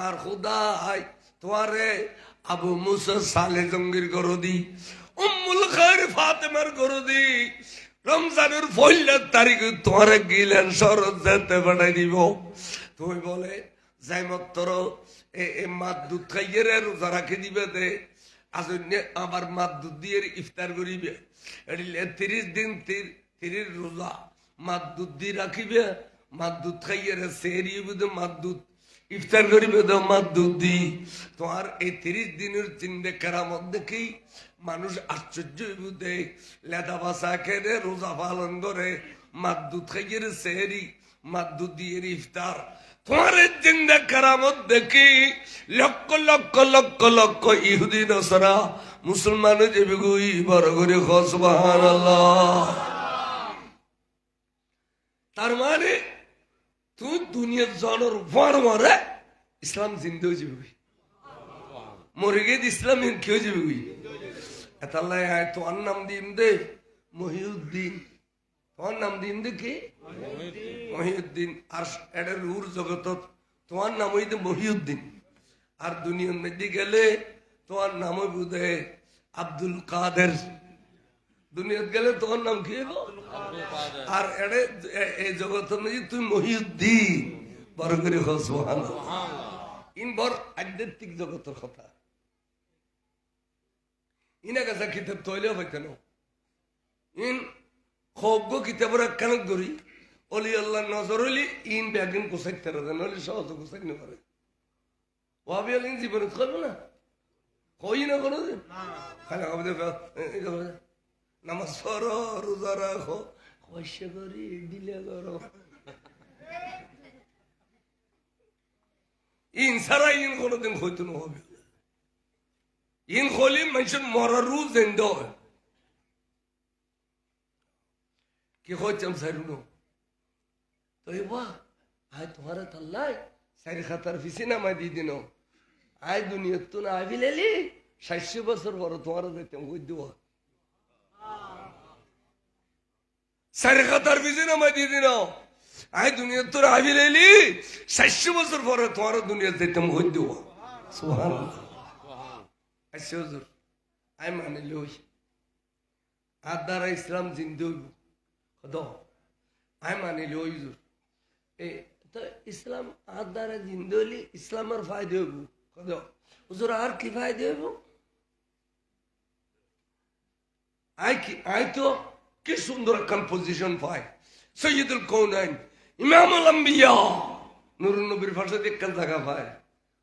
আর খুদাই তোমারে আবু মুসা সালে জঙ্গির গরো দি, উম্মুল খায়র ফাতেমার গরো দি। রমজানের ফল্লের তারিখে তোমারে গিলেন শহর যেতে পাঠাই দিব। তুমি বলে যাই মাত্র মাছ দুধ খাইয়ে রে রোজা রাখি দিবে দে আজ আবার মাছ দুধ দিয়ে ইফতার করিবে। 30 দিন 30 রোজা মাছ দুধ দিয়ে রাখিবে, মাছ দুধ খাইয়ে রে সেহরি মাছ দুধ ইফতার করিবে তো মাছ দুধ দি। তোমার এই 30 দিনের চিন্তা কেরামত দেখি মানুষ আশ্চর্য দে লেদা বাসা খেয়ে রোজা পালন করে মাছ দুধ খাইয়ে রে সেহরি মাছ দুধ দিয়ে ইফতার। তোমার চিন্তা কেরামত দেখি লক্ষ লক্ষ লক্ষ লক্ষ ইহুদি নসরা মুসলমান যাবি গুই বড় করে সুবহানাল্লাহ। তার মানে তুই দুনিয়ার জনের বড় মরে ইসলাম জিন্দে হয়ে যাবি, মরে গিয়ে ইসলাম কি হয়ে যাবি। এতাল্লাই তোমার নাম দিন দে মহিউদ্দিন, তোমার নাম দিন দে কি মহিউদ্দিন। আর এটা রুর জগত তোমার নাম হইতে মহিউদ্দিন। আর দুনিয়ার মধ্যে গেলে তোমার নাম বুঝে আব্দুল কাদের। দুনিয়াত গেলে তোমার নাম কি আর এড়ে এই জগতের মধ্যে তুই মহিউদ্দিন বড় করে সুবহানাল্লাহ। ইন বড় আধ্যাত্মিক জগতের কথা ইনা কাছে কিতাব তৈলেও পাইতেন। ইন খোগ্য কিতাবের একখান করি অলি আল্লাহ নজর হইলি ইন ব্যাগিন কোসাইতে রাখেন হলে সহজ কোসাই না পারে। ওয়াবি আলিন জীবনে করবো না কই না কোনো দিন খালি হবে নামাজ পড়ো রোজা রাখো পয়সা করি দিলে করো ইন সারা ইন কোনোদিন হইতো না হবে। ইন হলি মানুষের মরার রু জেন্দ কি হইতাম সাইরুন তো বা আয় তোমার তাল্লাই সাইর খাতার ফিসি নামাই দিয়ে দিন আয় দুনিয়ার তো না আবি লেলি 60 বছর পর তোমার যেতাম হই দেওয়া সাইর খাতার ফিসি নামাই দিয়ে দিন আয় দুনিয়ার তোর আবি লেলি 60 বছর পরে তোমার দুনিয়া যেতাম হই দেওয়া সুবহানাল্লাহ। আচ্ছা হুজুর আই মানে লই আর দ্বারা ইসলাম জিন্দে হইব কত আই মানে লই হুজুর এই তো ইসলাম আর দ্বারা জিন্দে হইলে ইসলামের ফায়দা হইব কত হুজুর আর কি ফায়দা হইব। আই তো কি সুন্দর একখান পজিশন পাই সৈয়দুল কওনাইন ইমামুল আম্বিয়া নুরুন নবীর ফাঁসে একখান জায়গা পায়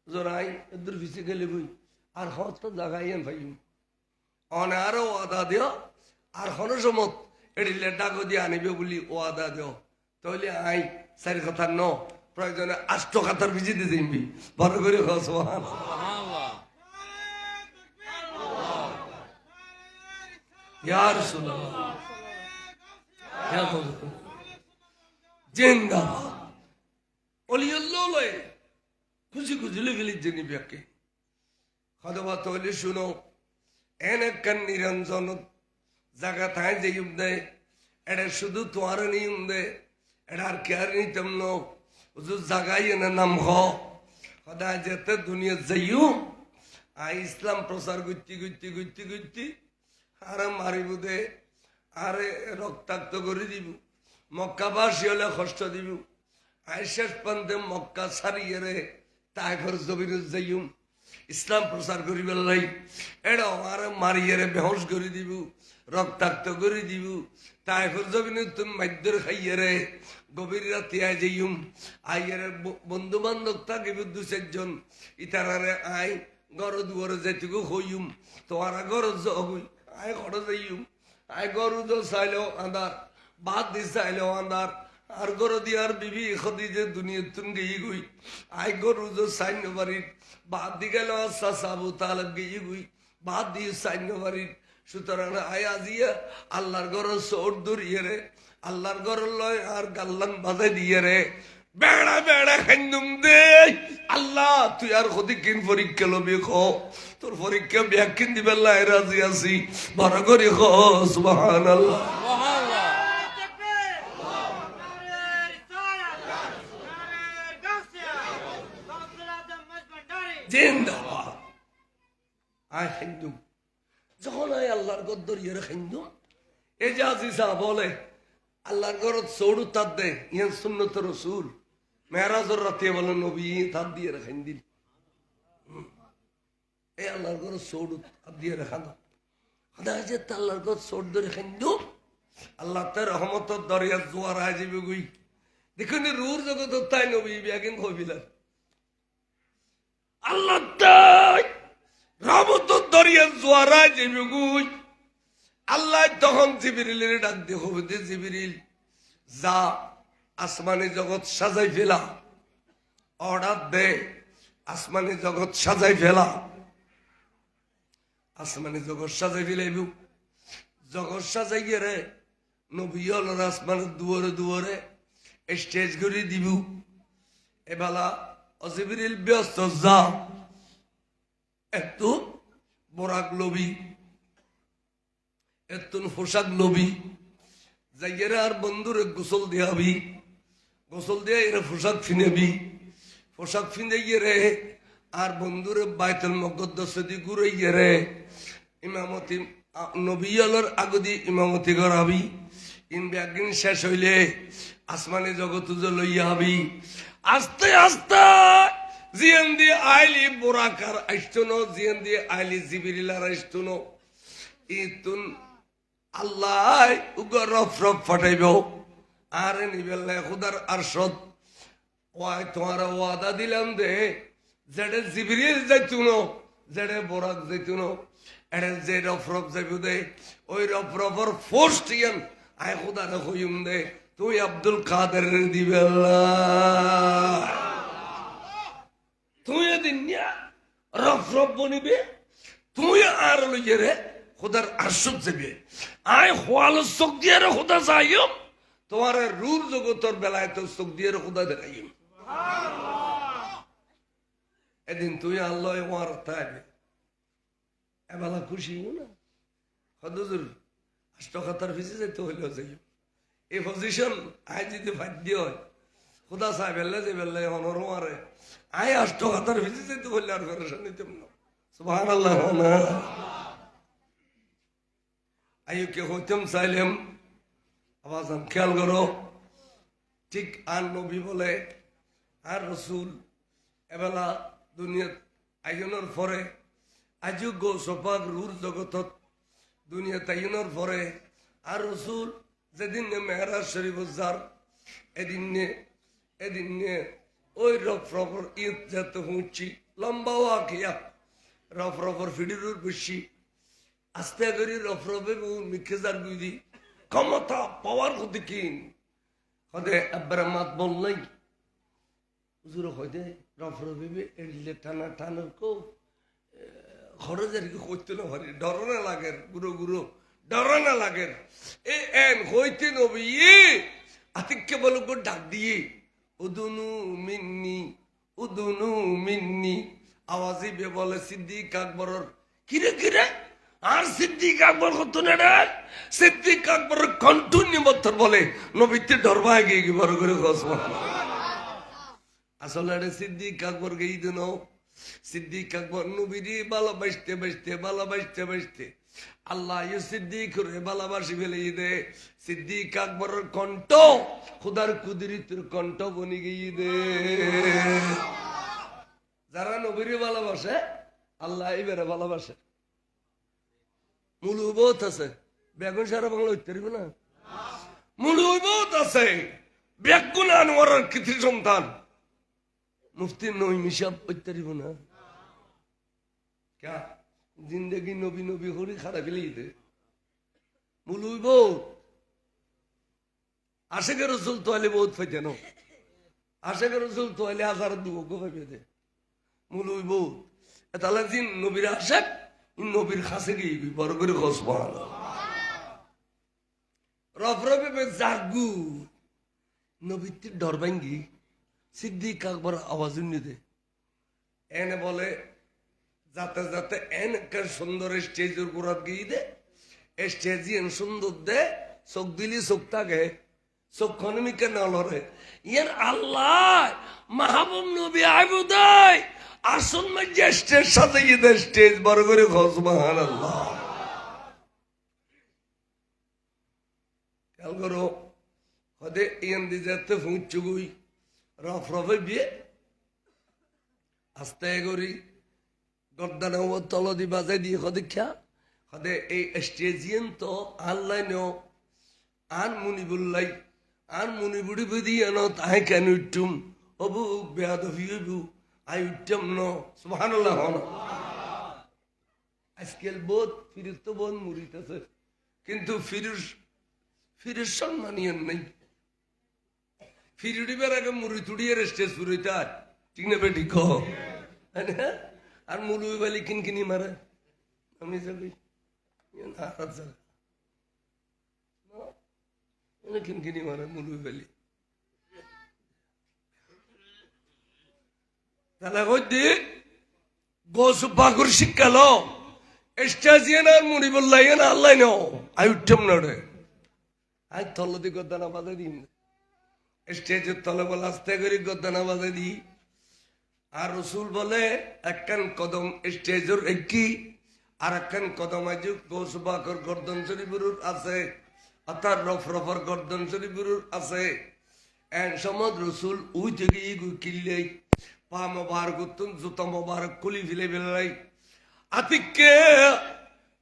হুজুর আই এদের ফিসে গেলে বই আর হত জায়গায় ভাই অনে আরো আদা দিও আর হন সমত এডিলে ডাকো দিয়ে আনিবে বলি ওয়াদা দেও তাহলে আই চারি কথা ন প্রয়োজনে 8 কথার ভিজিতে দিবি বড় করে সুবহান ইয়া রাসূলুল্লাহ ইয়া রাসূলুল্লাহ জিন্দাবাদ ওলিউল্লাহ লয় খুশি খুশি লেগেলি জেনি ব্যাকে খদবা তৈলে শুনো এন একখান নিরঞ্জন জায়গা থায় যে দে এটা শুধু তোমার নিয়ম দে এটা আর কে আর নিতম ন জাগাই না নাম সদায় যেতে দুনিয়া যাইও ইসলাম প্রচার করতে করতে করতে করতে আরে মারিব দে আরে রক্তাক্ত করে দিব মক্কাবাসী হলে কষ্ট দিব শেষ পর্যন্ত মক্কা ছাড়িয়ে রে তাইফর জমির যাইম ইসলাম প্রচার করিবে লাই এটা আমার মারিয়ে রে বেহস করে দিব রক্তাক্ত করে দিব তাইফর জমিন তুমি মাধ্যর খাইয়ে রে গভীর রাতে আই যাইম আইয়ে বন্ধু বান্ধব থাকিব 2-4 জন ইতারারে আই গর দুয়ারে যেটুকু হইম তোমারা গর হই আই ঘর যাইম আই গরু তো চাইলেও আন্দার বাদ দি চাইলেও আন্দার আর গরু দিয়ার বিবি খদিজে দুনিয়া তুন গেই গুই আই গরু তো সাইন্য বাড়ির বাদ দি গেল আচ্ছা সাবু তালেব গেই গুই বাদ দিয়ে সাইন্য বাড়ির সুতরাং আই আজিয়া আল্লাহর গর সোর দূরিয়ে রে আল্লাহর গর লয় আর গাল্লান বাজে দিয়ে রে বেড়া বেড়া খাইন্দুম দে আল্লাহ তুই আর খদি কিন পরীক্ষা লবি খ তোর পরীক্ষা ব্যাকিন দিবে লাই রাজি আছি বড় করি খ সুবহানাল্লাহ জিন্দাবাদ আয় হিন্দু যখন আয় আল্লাহর গদ্দর ইয়ে হিন্দু এই যে আজিজা বলে আল্লাহর গরত সৌড়ু তার দে ইয়ান সুন্নত রসুল মেহরাজর রাতে বলে নবী তার দিয়ে রেখেন দিন এই আল্লাহর গরত সৌড়ু তার দিয়ে রেখান সদায় যে আল্লাহর গরত সৌড় ধরে হিন্দু আল্লাহ তার রহমতর দরিয়া জোয়ার আয় যাবে গুই দেখুন রুর জগত তাই নবী ব্যাগিন হবিলার আল্লাহ রহমতর দরিয়া জোয়ার আয় যাবে গুই আল্লাহ তখন জিবরিলের ডাক দিয়ে হবে দে জিবরিল যা আসমানি জগৎ সাজাই ফেলা অর্ডার দে আসমানি জগৎ সাজাই ফেলা আসমানি জগৎ সাজাই ফেলাইব জগৎ সাজাই রে নবী হলার আসমানের দুয়ারে দুয়ারে স্টেজ করে দিব এবেলা অজিবরিল ব্যস্ত যা একটু বরাক লবি এতুন পোশাক লবি যাইয়েরা আর বন্ধুরে গোসল দিয়াবি গোসল দিয়ে এরা পোশাক ফিনেবি পোশাক ফিনে গিয়ে আর বন্ধুরে বাইতুল মুকদ্দাস দি ঘুরে গিয়ে ইমামতি নবী আলোর আগদি ইমামতি করাবি একদিন শেষ হইলে আসমানি জগৎ লইয়া হবি আস্তে আস্তে জিয়ান দিয়ে আইলি বোরাকার আসতো জিয়ান দিয়ে আইলি জিবিরিলার আসতো ইতুন আল্লাহ রফ রফ ফাটাইব আর নিবেল খুদার আরশদ ওয়াই তোমার ওয়াদা দিলাম দে যেটা জিবরিল যাইতুন যেটা বোরাক যাইতুন এটা যে রফ রফ যাইব দে ওই রফ রফর ফোর্স্ট ইয়ান আয় খুদার হইম দে তুই আব্দুল কাদের দিবে তুই এদিন রফ রফ বনিবে তুই আর লইয়ে রে খুদার আরশদ যাবে আয় খোয়াল চোখ দিয়ে খুদা যাইম তোমার রূর জগতর বেলায় তো চোখ দিয়ে খুদা দেখাইম এদিন তুই আল্লাহ ওয়ার থাকবে এবেলা খুশি না হদুর 8 কথার পিছিয়ে যেতে হইলেও যাই এই পজিশন আয় যদি বাধ্য হয় খুদা সাহেব বেল্লা যে বেল্লা অনর মারে আয় 8 কথার পিছিয়ে যেতে হইলে আর ফেরেশন নিতাম না সুবহানাল্লাহ না আইকে হইতাম চাইলাম আওয়াজ খেয়াল করো ঠিক আর নবী বলে আর রসুল এবেলা দুনিয়াত আইনের পরে আজিও গো সপাক রুর জগতত দুনিয়াত আইনের পরে আর রসুল যেদিন মেহরাজ শরীফ যার এদিন ওই রফ রফর ঈদ যেতে হুঁচি লম্বাও আখিয়া রফ রফর ফিডিরুর বসি আস্তে করে রফরফে মিখে যার গুইদি ক্ষমতা পাওয়ার ক্ষতি কিন হদে একবার মাত বল নাই হুজুর হইতে রফরফে এড়িলে টানা টানার কো খরচ আর কি করতে না পারি ডর না লাগে গুরু গুরু ডর না লাগে এ এন হইতে নবী আতিককে বলো গো ডাক দিয়ে উদুনু মিন্নি আওয়াজি বে বলে সিদ্দিক আকবরর কিরে কিরে আর সিদ্দিক আকবর কত না রে সিদ্দিক আকবর কন্টিনিউ বছর বলে নবীতে ডরবা গিয়ে কি বড় করে কসমা আসলে রে সিদ্দিক আকবর গেই দিন সিদ্দিক আকবর নবীরে ভালোবাসতে আল্লাহ ইউ সিদ্দিক রে ভালোবাসি ফেলে দে সিদ্দিক আকবরের কণ্ঠ খুদার কুদরিতের কণ্ঠ বনি গিয়ে দে যারা নবীরে ভালোবাসে আল্লাহ এবারে ভালোবাসে মুলু বহুত আছে বেগুন সারা বাংলা উঠতে পারবে না মুলু বহুত আছে বেগুন আনোয়ারের কৃতি সন্তান মুফতি নঈম সাহেব উঠতে পারবে না क्या जिंदगी नबी नबी हो रही खड़ा के लिए मुलुई बहुत आशे के रसूल तो वाले बहुत फजे नो आशे के रसूल तो वाले हजार दुगो को फजे दे मुलुई बहुत ताला जिन नबीर आशक इन नबीर खासे की भी बरगरी खुशबान रफरफे में जागू नबी ती डर बेंगी सिद्दीक আকবর आवाज नहीं दे एने बोले যাতে যাতে এনকার সুন্দর স্টেজের গোড়াত গিয়ে দে স্টেজিয়ান সুন্দর দে চোখ দিলি চোখ থাকে চোখ খনমিকে নলরে ইয়ার আল্লাহ মাহবুব নবী আইবুদাই আসন মধ্যে স্টেজ সাজিয়ে দে স্টেজ বড় করে খোঁজ সুবহানাল্লাহ খেয়াল করো হদে ইয়ান দি যেতে ফুঁচুগুই রফরফে বিয়ে আস্তে করি গর্দানা ও তলদি বাজাই দিয়ে হদীক্ষা হদে এই স্টেজিয়ান তো আল্লাহ নো আন মুনিবুল্লাই আন মুনিবুড়ি বুদি আনো তাই কেন উঠুম অবু বেয়াদফি হইবু আই উঠম ন সুবহানাল্লাহ আজকাল বহুত ফিরিস তো বহুত মুড়িতেছে কিন্তু ফিরিস সম্মানীয় নেই ফিরিডিবার আগে মুড়ি তুড়িয়ে স্টেজ ফুরিতে ঠিক না বেটি কহ আর মুলুই বালি কিনকিনি মারে আমি যাবি কিনকিনি মারে মুলুই বালি তাহলে কই গোস বাগুর শিক্ষালো স্টেজিয়ান আর মুড়ি বললাই না আল্লাহ নো আই উঠম না রে আই তলদি গদ্দানা বাজে দিন স্টেজের তলে বলে আস্তে করে গদ্দানা বাজে দিই আর রসুল বলে একখান কদম স্টেজের একই আর একখান কদম আজু গোস বাকর গর্দন শরীফুর আছে অর্থাৎ রফরফর গর্দন শরীফুর আছে এন সময় রসুল উই থেকে ইগু কিনলে পা মোবারক উত্তম জুতা মোবারক খুলি ফেলে ফেলাই আতিককে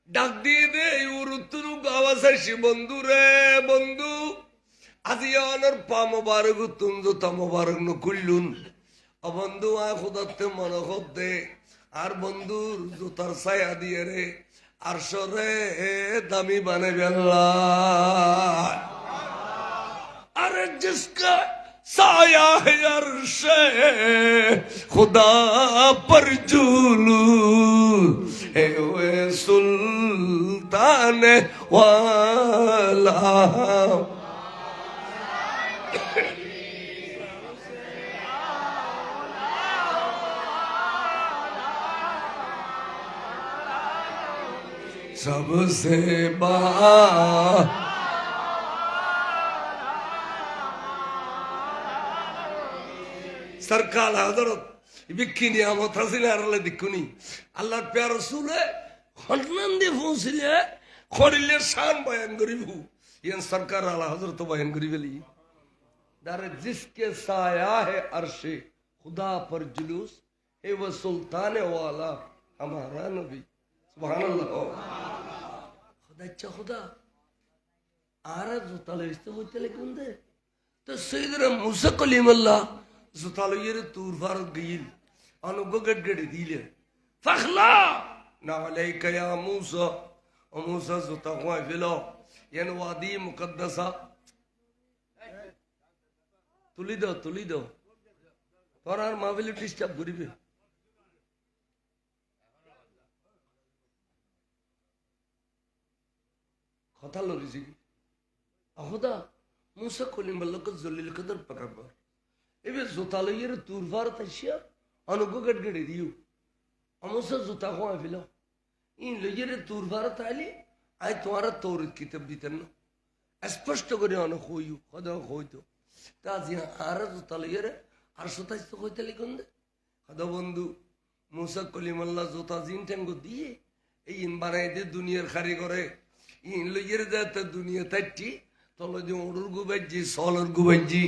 ডাক দিয়ে দে ওর উত্তরু গাওয়াছে বন্ধু রে বন্ধু আজি অনর পা মোবারক উত্তম জুতা মোবারক নু খুললুন বন্ধু আ খুদাতে মনে দে আর বন্ধুর জুতার ছায়া দিয়ে রে আর সরে দামি বানাবে আল্লাহ আরে জিসকা साया है अर्श खुदा पर जुलू है वे सुल्तान वाला सबसे बा सरकार हजरत बिक्की नियामत हासिले आरले दिक्कुनी अल्लाह प्यार रसूले हन्नंदे फुसिले खड़िले शान बयान करिबु यन सरकार आला हजरत बयान करिबेली दारे जिसके साया है अर्शे खुदा पर जुलूस है वो सुल्तान वाला हमारा नबी सुभान अल्लाह खुदा अच्छा खुदा आरा जो तले इस्ते वो चले कुंदे तो सैयदना मूसा कलीमुल्लाह जुतालुयर तूर फारत गईल अनुगो गडगड़ी दिले फखला ना अलैका या मूसा অমুসা জুতা খুয়াই ফেল ইয়ান ওয়াদি মুকদ্দাসা তুলি দাও তোর আর মাহফিলে ডিস্টার্ব করিবে কথা লড়িছি কি আহদা মুসা কলিম বল্লক জলিল কদর পকাবার এবে জুতা লইয়ের তুরফার তাইছিয়া অনুগ গট গড়ে দিও অমুসা জুতা খুয়াই ফেল ইন লইয়ের তুরফার তাইলি আই তোমার তৌরিত কিতাব দিতেন না স্পষ্ট করে অনেক হইও কদ হইতো তা আজি আর জুতা লইয়ের আর সতাইছ তো কইতে লিখুন দে কদ বন্ধু মুসা কলিমাল্লাহ জুতা জিন টেঙ্গো দিয়ে এই ইন বানাই দে দুনিয়ার খারি করে ইন লইয়ের যাতে দুনিয়া তাইটি তলে যে ওড়ুর গুবাইজি সলর গুবাইজি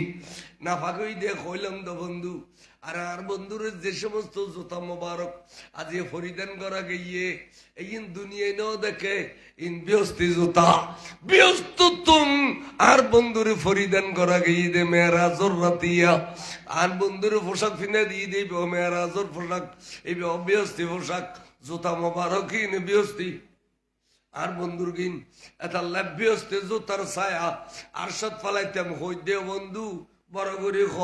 না ফাঁকই দিয়ে কইলাম তো বন্ধু আর বন্ধুর যে সমস্ত জুতা মোবারক আজ ফরিদান করা গিয়ে এই দুনিয়ায় নাও দেখে ইন ব্যস্তি জুতা ব্যস্ত তুম আর বন্ধুরে ফরিদান করা গিয়ে দে মেয়েরাজর রাতিয়া আর বন্ধুরে পোশাক ফিনে দিয়ে দেব মেয়েরাজর পোশাক এই অব্যস্তি পোশাক জুতা মোবারক ইন ব্যস্তি আর বন্ধুর গিন এটা লাভ্যস্তে জুতার ছায়া আর সৎ ফালাইতাম হই দে বন্ধু বড় করে খ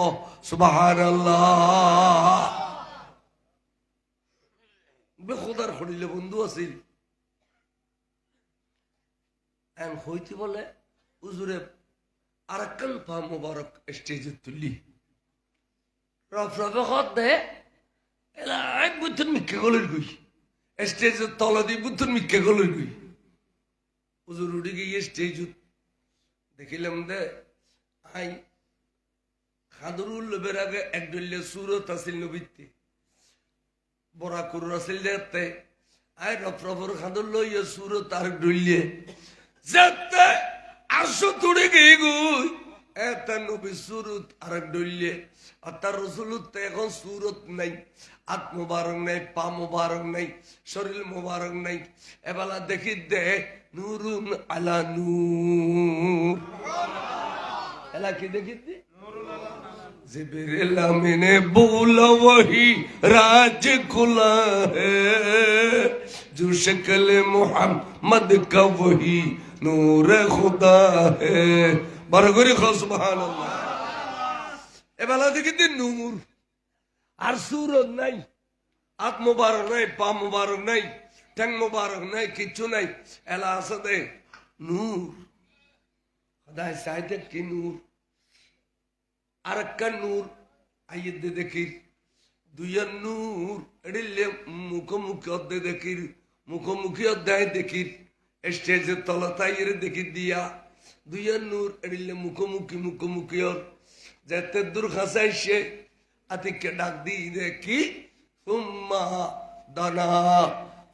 সুবহানাল্লাহ বেখুদার খড়িলে বন্ধু আছিল এন হইতে বলে উজুরে আরেকখান পা মোবারক স্টেজে তুলি রফরফে খত দে এলা এক বুদ্ধন মিক্কে গলের গই স্টেজের তলা দিয়ে বুদ্ধন মিক্কে গলের গই উজুর উঠে গিয়ে স্টেজ দেখিলাম দে আই খাদরুল লোবের আগে এক ডলিয়া সুরত আসিল নবীতে বড়া করুর আসিল দেখতে আই রফরফর খাদর লইয়া সুরত আর ডলিয়ে যেতে আসো তুড়ে গিয়ে গুই এটা নবী সুরত আর এক ডলিয়ে আর তার রসুলত এখন সুরত নাই হাত মোবারক নাই পা মোবারক নাই শরীর মোবারক নাই এবেলা দেখি দে নুরুন আলা নূর এলা কি দেখি দে जिब्रील मैंने बोला वही राज खुला है जो शक्ल मोहम्मद का वही नूर खुदा है बरगुरी खो सुभान अल्लाह এবেলা দেখি দে নূর আর সুরত নাই হাত মোবারক নাই পা মোবারক নাই ঠ্যাং মোবারক নাই কিচ্ছু নাই এলা আছে দে নূর খোদায় চাইতে কি নূর আরেকটা নূর আইয়ে দেখি দুইয়ার নূর এড়িলে মুখোমুখি অর্ধে দেখি মুখোমুখি অধ্যায় দেখি স্টেজের তলতাইয়ের দেখি দিয়া দুইয়ার নূর এড়িলে মুখোমুখি ওর যেতে দূর খাসাইছে আতিকে ডাক দি দেখি সুম্মা দানা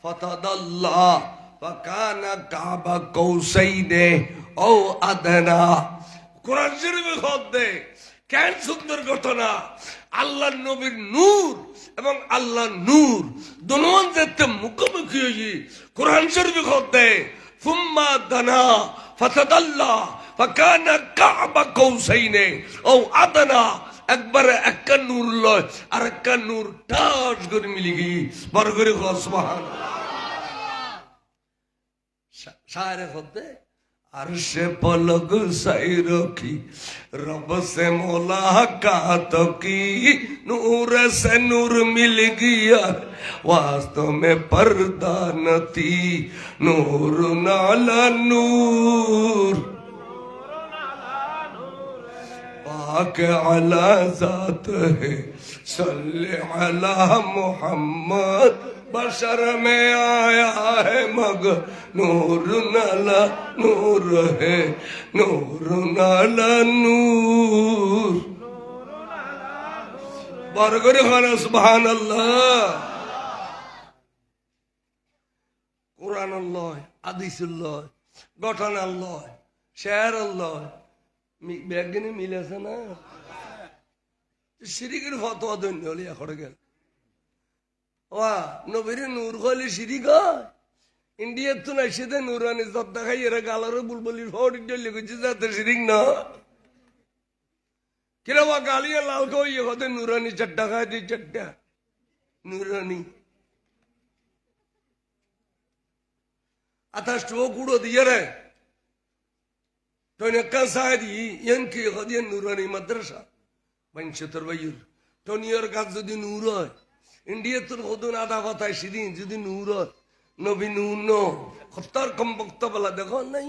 ফাতাদাল্লা ফাকানা কাবা কৌসাইনে ও আদনা কোরআন শরীফে খত দে কেন সুন্দর ঘটনা আল্লাহ নবীর নূর এবং আল্লাহ নূর দুনোন যেতে মুখোমুখি হই কোরআন শরীফে খত দে সুম্মা দানা ফাতাদাল্লা ফাকানা কাবা কৌসাইনে ও আদনা একবারে একটা নূর লয় আর একটা নূর টাচ করে মিলি গই বড় করে সুবহানাল্লাহ শায়রে খতে अर्श पलक सैरो की रब से मुलाकात की नूर से नूर मिल गया वास्तव में पर्दा न थी नूर नाला नूर पाक अला जात है सल्ले अला मोहम्मद बशर में आया है मग नूर नाला नूर है नूर नाला नूर बरगरे खाना सुभान अल्लाह कुरान अल्लाह हदीस अल्लाह गठन अल्लाह शेर अल्लाह बैगनी मिले से ना शिरिकेर फतवा देन হলি এখন গেল ওয়া নবীর নূর হলি শিরিক ইন্ডিয়া তো না সেদে নূরানি জব্দা খাই এরা গালার বুলবুলির ফড় দিলে কইছে যাতে শিরিক না কিরা ওয়া গালিয়া লাল কই হতে নূরানি চট্টা খাই দি চট্টা নূরানি আতাশ টো কুড়ো দিয়ে রে টনি কাসাদি ইয়ানকি গদিয়ান নুরানি মাদ্রাসা বাঞ্চতর বাইর টনিয়র কাজ যদি নূর হয় ইন্ডিয়া তোর হদুন আধা কথায় সেদিন যদি নূর হয় নবী নূর ন খত্তার কম বক্তব্য দেখো নাই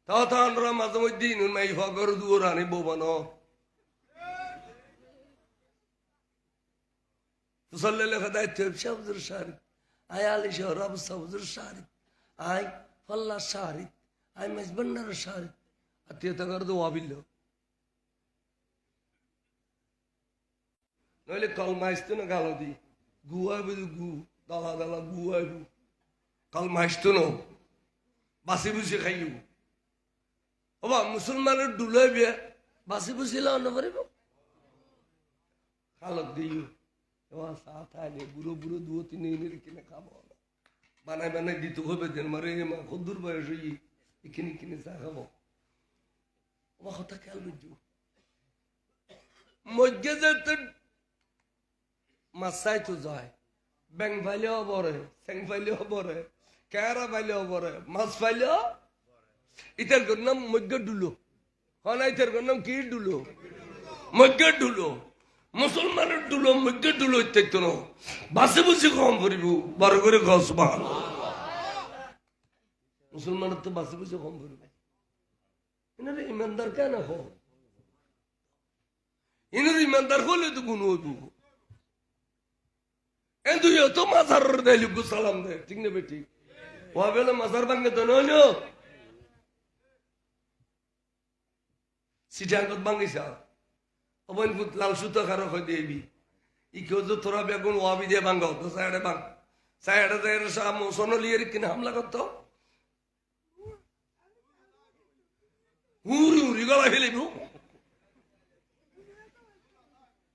তখন মাঝে মধ্যে নুন মাই ফগর দুয়ার আনি বোবানো তুসল্লে খদায় তেবশা হুজুর শারিক আয় আলী শহরাব হুজুর শারিক আয় ফল্লা শারিক আয় মেজবান্নার শারিক আত্মীয়তা কর তো ওয়াবিল নইলে কলমা আসতো না গালো দি গুয়াইব গু দালা দালা গুয়াইব কলমা আসতো না বাসি বুসি খাইব ওবা মুসলমানের ডুলাইবে বাসি বুসি লাও না পারিব খালক দিও সাথ আইলে বুড়ো বুড়ো দুও তিন এনে কিনে খাবো বানাই বানাই দিতে হবে দেন মারে মা কদ্দুর বয়স হই কিনে কিনে চা খাবো ওবা কথা খেয়াল বুঝছো মজ্জে যেতে মাছাই তো যায় ব্যাং ফাইলেও বরে স্যাং ফাইলেও বরে কেরা ফাইলেও বরে মাছ ফাইলেও ইতার নাম মজ্জ ডুলো হন ইতার নাম কি ডুলো মজ্জ ডুলো মুসলমানের ডুলো মজ্জ ডুলো ইত্যাদি ন বাসে বসে কম করিব বড় করে গছ বাল মুসলমানের তো বাসে বসে কম করিব এনারে ইমানদার কেন হো এনারে ইমানদার হলে তো গুণ হইব কিন্তু তো মাজার দেয় সালাম দেয় ঠিক না বেটি ওয়াবেলা মাজার ভাঙ্গে তো নয় সিটাঙ্গত ভাঙ্গিসা অবৈন ফুট লাল সুতো খারো হয় দেবি ই কেউ যে তোরা বেগুন ওয়াবি দিয়ে ভাঙ্গাও তো সাইডে ভাঙ সাইডে যায় সোনলিয়ের কিনে হামলা করতো হুরি হুরি গলা ফেলিব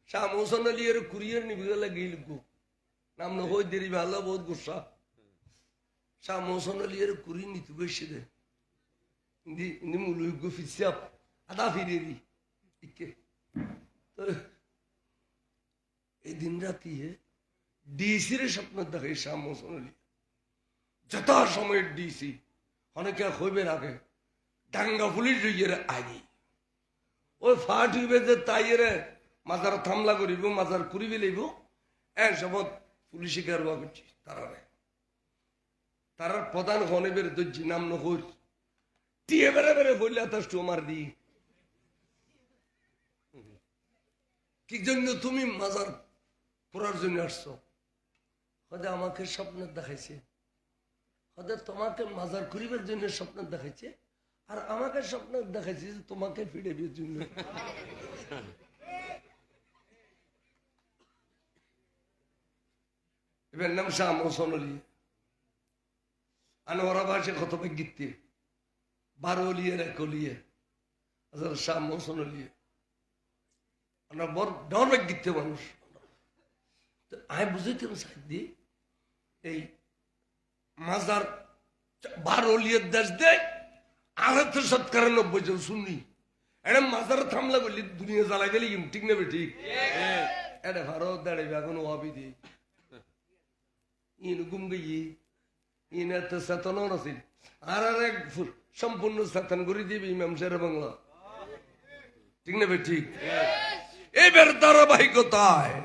শাহ সোনলিয়ের কুরিয়ার নিবি গলা গিয়ে লিখবো নাম না হই দেরি ভালো বহুত গুসা শাহ মোসনলিয়ের কুরি নিতে বসে দে ইন্দি মুলুই গো ফিসাপ আদা ফিরেরি ইকে তো এই দিন রাতি ডিসি রে স্বপ্ন দেখে শাহ মোসনলি যত সময় ডিসি অনেকে হইবে আগে ডাঙ্গা পুলিশ জইয়ের আগে ওই ফাট হইবে যে তাইয়েরে মাজার থামলা করিব মাজার করিবে লইব এক শপথ পুলিশে কারবা করছি তারার প্রধান গণেবের দর্জি নাম নহর টিয়ে বেড়ে বেড়ে বললে তার স্টোমার দি কি জন্য তুমি মাজার পড়ার জন্য আসছো হয়তো আমাকে স্বপ্ন দেখাইছে হয়তো তোমাকে মাজার করিবার জন্য স্বপ্ন দেখাইছে আর আমাকে স্বপ্ন দেখাইছে যে তোমাকে ফিরে বিয়ের জন্য এবার নাম শাহ মোসনলি আনোয়ারা বাসে কত গীতে 12 অলিয়ের 1 অলিয়ে শাহ মোসনলি আমরা বড় ডরবেক গীতে মানুষ আমি বুঝাইতাম সাইদি এই মাজার 12 অলিয়ের দেশ দেয় আর তো 97 জন শুনি এটা মাজার থামলা বললি দুনিয়া জ্বালাই গেলি ঠিক নেবে ঠিক এটা ভারত দাঁড়াইবে এখন ওয়াবি দিই ইন গুম গিয়ে ইন এত চেতনও নাছিল আর এক সম্পূর্ণ চেতন করে দিবি ইমাম শের বাংলা ঠিক না ভাই ঠিক এবার ধারাবাহিকতায়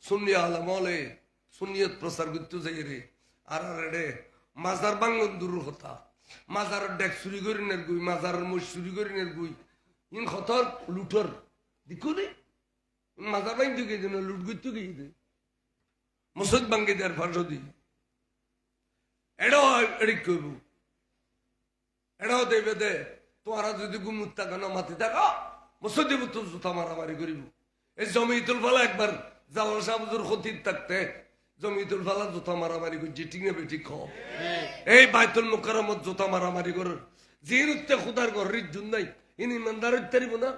সুন্নি আলমলে সুন্নিয়ত প্রচার করতে যাই রে আর রে মাজার বাঙ্গন দূর কথা মাজার ডেক চুরি করে নের গুই মাজারের মোষ চুরি করে নের গুই ইন খতর লুঠর দেখো রে মাজার বাঙ্গ গিয়ে যেন লুট করতে গিয়ে দে মসজিদ ভাঙ্গে দেওয়ার ফাঁসো দি এটাও এডিক করব এটাও দেবে দে তোমারা যদি গুমুত্তা কেন মাতি থাকো মসজিদে তো জুতা মারামারি করিব এই জমিতুল ফালা একবার জালাল সাহেবের খতিব থাকতে জমিতুল ফালা জুতা মারামারি করছি ঠিক না বেঠিক এই বাইতুল মুকাররমত জুতা মারামারি কর জিন উত্তে খুদার ঘর রিজুন নাই ইনি ইমানদার উত্তরিব না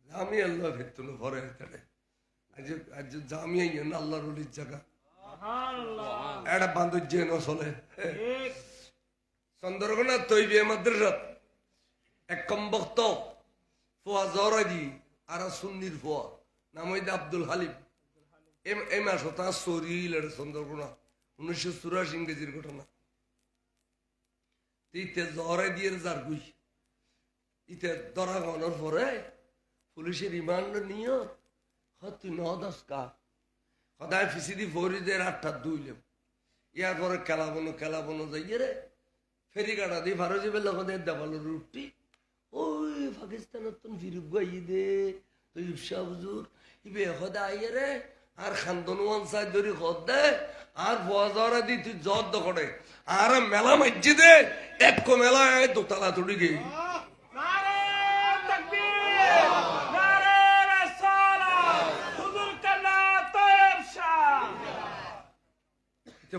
আমি আল্লাহ ভেতন ভরে তারে আজ জামিয়া না আল্লাহর ওলির জায়গা এটা বান্ধব ন চলে চন্দ্রকোনা তৈবি মাদ্রাসা এক কমবক্ত ফোয়া জরাদি আর সুন্নির ফোয়া নাম হইতে আব্দুল হালিম এই মাস তার শরীর চন্দ্রকোনা 1984 ইংরেজির ঘটনা ইতে জ্বরে দিয়ে যার গুই ইতে ধরা গানোর পরে পুলিশের রিমান্ড নিয়ে তুই 9-10 সদায় ফিসিদি ফরিদের 8-2 ইয়ার পরে খেলাবনো যাইয়ে রে ফেরি কাটা দিয়ে ভারো যাবে লোকদের দেবালো রুটি ওই পাকিস্তানের তো ফিরুক গাই দে তুই শাহ হুজুর ইবে সদা আইয়ে রে আর খান্দনওয়ান সাই ধরি খদ দে আর বাজারে দি তুই জদ করে আর মেলা মাইজি দে এক মেলা দোতলা তুড়ি গে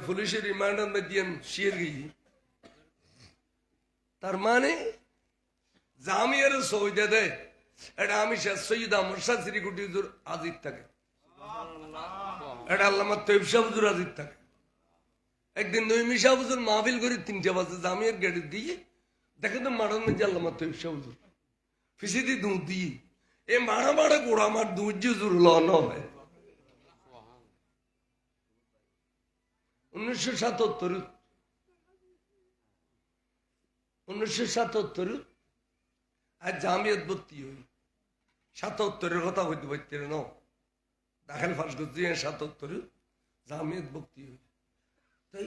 পুলিশের রিমান্ডার দিয়ে শিয়ের গিয়ে তার মানে জামিয়ার সৌদে দে এটা আমি সৈয়দ আহমদ শাহ শ্রীকুটি হুজুর আজিদ থাকে এটা আল্লামা তৈব শাহ হুজুর আজিদ থাকে একদিন নইমি শাহ হুজুর মাহফিল করে 3টা বাজে জামিয়ার গেড়ে দিয়ে দেখে তো মারার মধ্যে আল্লামা তৈব শাহ হুজুর ফিসিদি দুধ দিয়ে এ মারা গোড়া আমার দুধ হুজুর লন হয় 1977 আর জামিয়াত ভর্তি হই 77 কথা হইতে পারতে ন দাখিল ফাঁস করছি 77 জামিয়াত ভর্তি হই তাই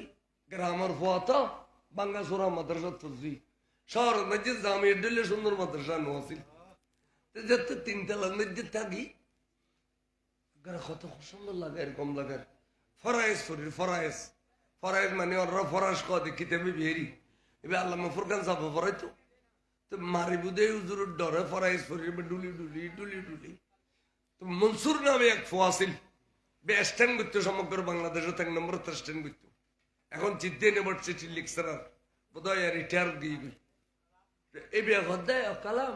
গ্রামের ফোয়া তো বাঙ্গাসোরা মাদ্রাসা তুলছি শহর মধ্যে জামিয়াত দিলে সুন্দর মাদ্রাসা নছিল যাতে 3 তলার মধ্যে থাকি কত সুন্দর লাগে এরকম লাগে ফরায়েজ শরীর ফরায়েজ মানে ওরা ফরাস কদে কিতাবে বেরি এবার আল্লামা ফুরকান সাহেব ফরাইতো তো মারি বুদে হুজুরের ডরে ফরাইজ শরীর ডুলি তো মনসুর নামে এক ফোয়া ছিল বে স্ট্যান্ড করতো সমগ্র বাংলাদেশে 1 নম্বর স্ট্যান্ড করতো এখন জিদ্দে ইউনিভার্সিটি লেকচারার বোধহয় রিটায়ার দিয়ে গেল এই বিয়া দেয় কালাম